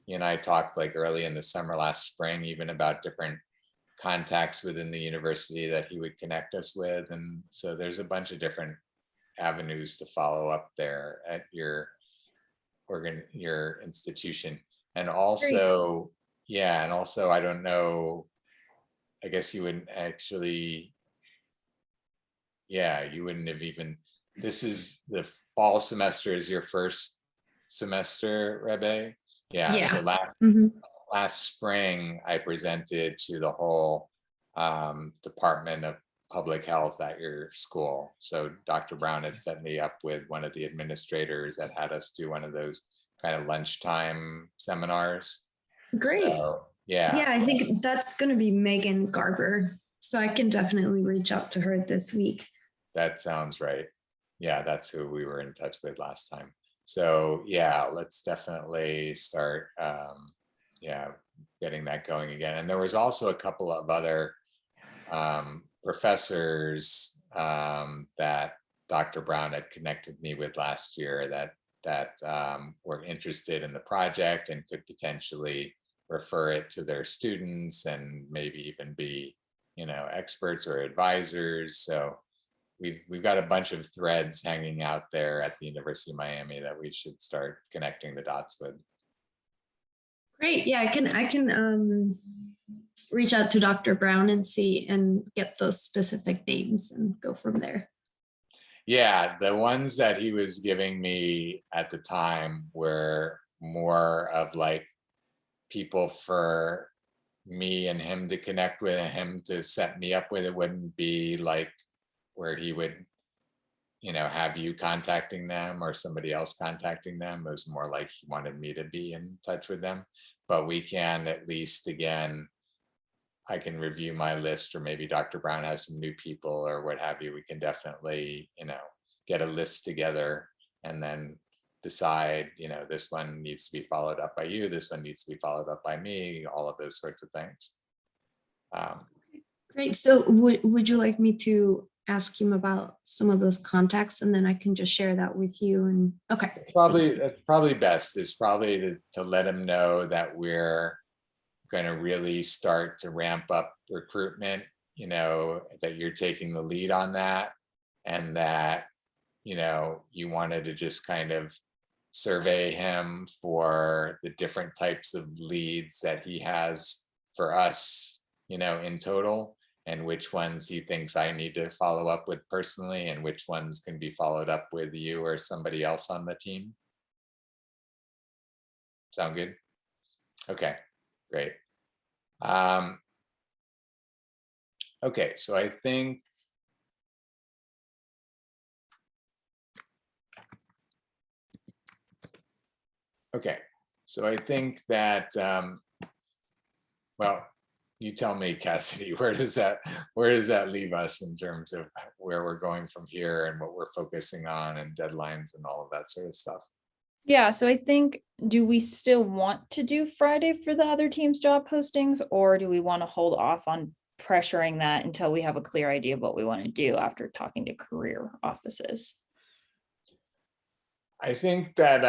He and I talked like early in the summer last spring, even about different contacts within the university that he would connect us with. And so there's a bunch of different avenues to follow up there at your institution. And also, yeah, and also, I don't know, I guess you wouldn't actually, yeah, you wouldn't have even, this is the fall semester is your first semester, Rebe? Yeah. So last spring, I presented to the whole Department of Public Health at your school. So Dr. Brown had set me up with one of the administrators that had us do one of those kind of lunchtime seminars. Great. So, yeah. Yeah, I think that's going to be Megan Garber. So I can definitely reach out to her this week. That sounds right. Yeah, that's who we were in touch with last time. So yeah, let's definitely start getting that going again. And there was also a couple of other professors that Dr. Brown had connected me with last year that were interested in the project and could potentially refer it to their students and maybe even be, experts or advisors. So we've got a bunch of threads hanging out there at the University of Miami that we should start connecting the dots with. Great. Yeah, I can reach out to Dr. Brown and see and get those specific names and go from there. Yeah, the ones that he was giving me at the time were more of like people for me and him to connect with and him to set me up with. It wouldn't be like where he would, have you contacting them or somebody else contacting them. It was more like he wanted me to be in touch with them. But we can at least, again, I can review my list, or maybe Dr. Brown has some new people or what have you. We can definitely, get a list together and then decide, this one needs to be followed up by you, this one needs to be followed up by me, all of those sorts of things. Great. So would you like me to ask him about some of those contacts and then I can just share that with you? And okay. That's probably best, is probably to let him know that we're going to really start to ramp up recruitment, that you're taking the lead on that, and that, you wanted to just kind of survey him for the different types of leads that he has for us, in total, and which ones he thinks I need to follow up with personally, and which ones can be followed up with you or somebody else on the team. Sound good? Okay, great. Okay, so I think that, well, you tell me, Cassidy, where does that leave us in terms of where we're going from here and what we're focusing on and deadlines and all of that sort of stuff? Yeah, so I think, do we still want to do Friday for the other team's job postings, or do we want to hold off on pressuring that until we have a clear idea of what we want to do after talking to career offices? I think that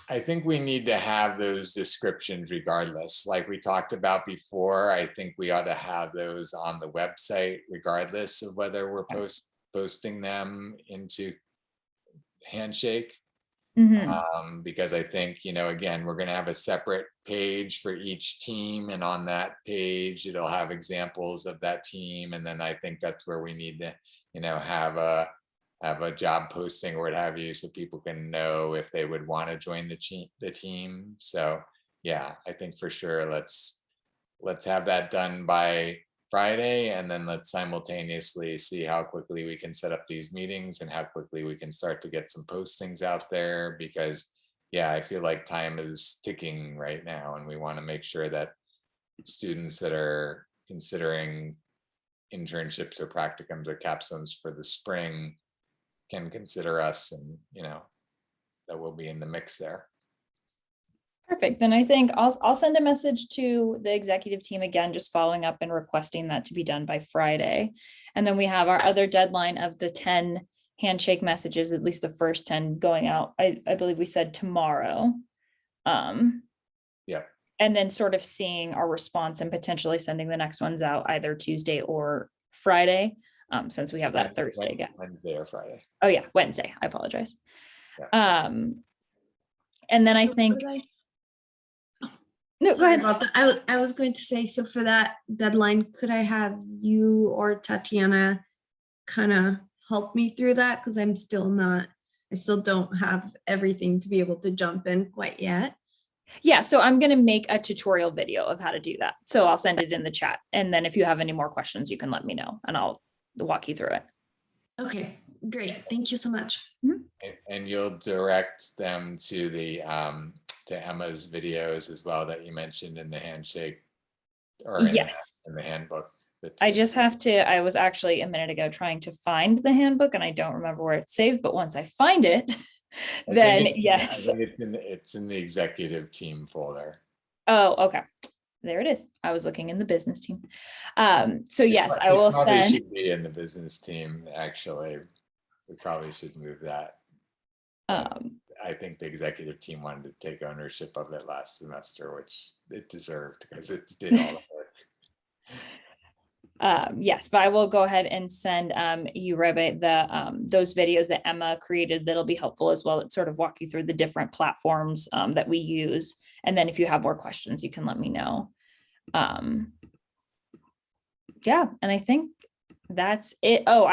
I think we need to have those descriptions regardless. Like we talked about before, I think we ought to have those on the website regardless of whether we're posting them into Handshake. Because I think, again, we're going to have a separate page for each team, and on that page it'll have examples of that team, and then I think that's where we need to, have a job posting or what have you, so people can know if they would want to join the team. So yeah, I think for sure let's have that done by Friday, and then let's simultaneously see how quickly we can set up these meetings and how quickly we can start to get some postings out there, because yeah, I feel like time is ticking right now, and we want to make sure that students that are considering internships or practicums or capstones for the spring can consider us, and that we'll be in the mix there. Perfect. Then I think I'll send a message to the executive team again, just following up and requesting that to be done by Friday. And then we have our other deadline of the 10 handshake messages, at least the first 10 going out. I believe we said tomorrow. Yeah. And then sort of seeing our response and potentially sending the next ones out either Tuesday or Friday, since we have that Thursday again. Wednesday or Friday. Oh yeah, Wednesday. I apologize. Yeah. And then I So think. could No, go Sorry ahead. about that. I was going to say, so for that deadline, could I have you or Tatiana kind of help me through that? Because I still don't have everything to be able to jump in quite yet. Yeah, so I'm going to make a tutorial video of how to do that. So I'll send it in the chat. And then if you have any more questions, you can let me know and I'll walk you through it. Okay, great. Thank you so much. And you'll direct them to the to Emma's videos as well that you mentioned in the handshake, or Yes. in the handbook. I just have to, I was actually a minute ago trying to find the handbook and I don't remember where it's saved, but once I find it, then yes. I think it's in the executive team folder. Oh, okay. There it is. I was looking in the business team. So yes, I will send. Should be in the business team, actually. We probably should move that. I think the executive team wanted to take ownership of it last semester, which it deserved because it did all the work. Yes, but I will go ahead and send you, Rebe, those videos that Emma created that'll be helpful as well. That sort of walk you through the different platforms that we use. And then if you have more questions, you can let me know. Yeah, and I think that's it. Oh,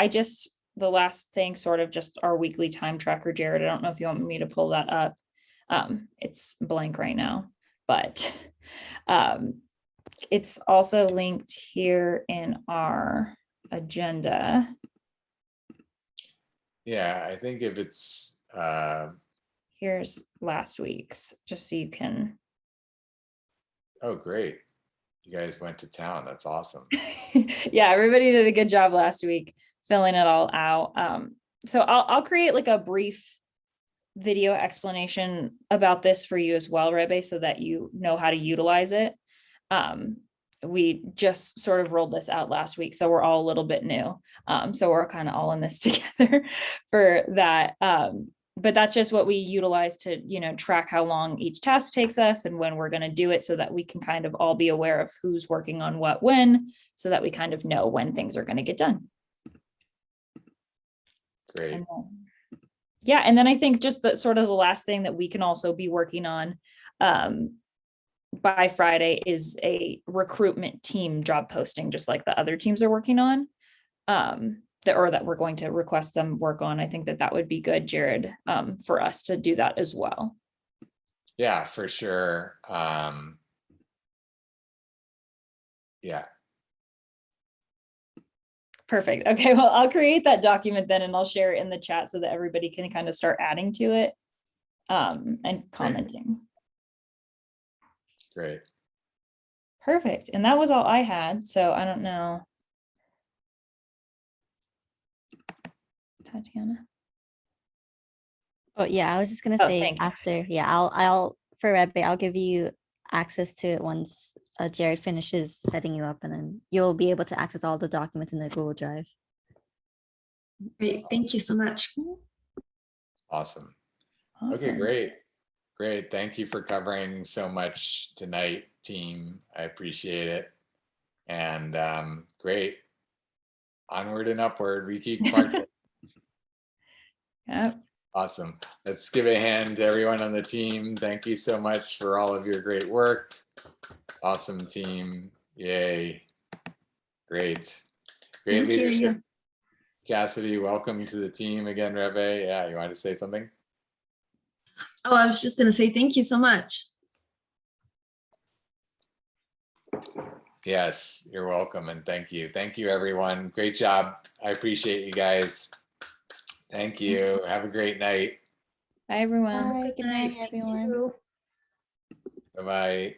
the last thing, sort of just our weekly time tracker, Jared. I don't know if you want me to pull that up. It's blank right now, but it's also linked here in our agenda. Yeah, I think if it's Here's last week's, just so you can. Oh, great. You guys went to town. That's awesome. Yeah, everybody did a good job last week filling it all out. So I'll create like a brief video explanation about this for you as well, Rebe, so that you know how to utilize it. We just sort of rolled this out last week, so we're all a little bit new. So we're kind of all in this together for that. But that's just what we utilize to, track how long each task takes us and when we're going to do it, so that we can kind of all be aware of who's working on what when, so that we kind of know when things are going to get done. Great. And then I think just the sort of the last thing that we can also be working on by Friday is a recruitment team job posting, just like the other teams are working on, that we're going to request them work on. I think that would be good, Jared, for us to do that as well. Yeah, for sure. Yeah. Perfect. Okay, well, I'll create that document then and I'll share it in the chat so that everybody can kind of start adding to it and commenting. Great. Perfect. And that was all I had. So I don't know. Tatiana. Oh yeah, I was just gonna say thank you. after, yeah, I'll for Rebe, I'll give you access to it once Jared finishes setting you up, and then you'll be able to access all the documents in the Google Drive. Great. Thank you so much. Awesome. Awesome. Okay, great. Great. Thank you for covering so much tonight, team. I appreciate it. And great. Onward and upward. We keep marching. Yep. Awesome. Let's give a hand to everyone on the team. Thank you so much for all of your great work. Awesome team. Yay. Great. Great Thank you, leadership. yeah. Cassidy, welcome to the team again, Rebe. Yeah, you want to say something? Oh, I was just going to say thank you so much. Yes, you're welcome. And thank you. Thank you, everyone. Great job. I appreciate you guys. Thank you. Have a great night. Bye, everyone. Bye. Good night, Thank everyone. you. Bye-bye.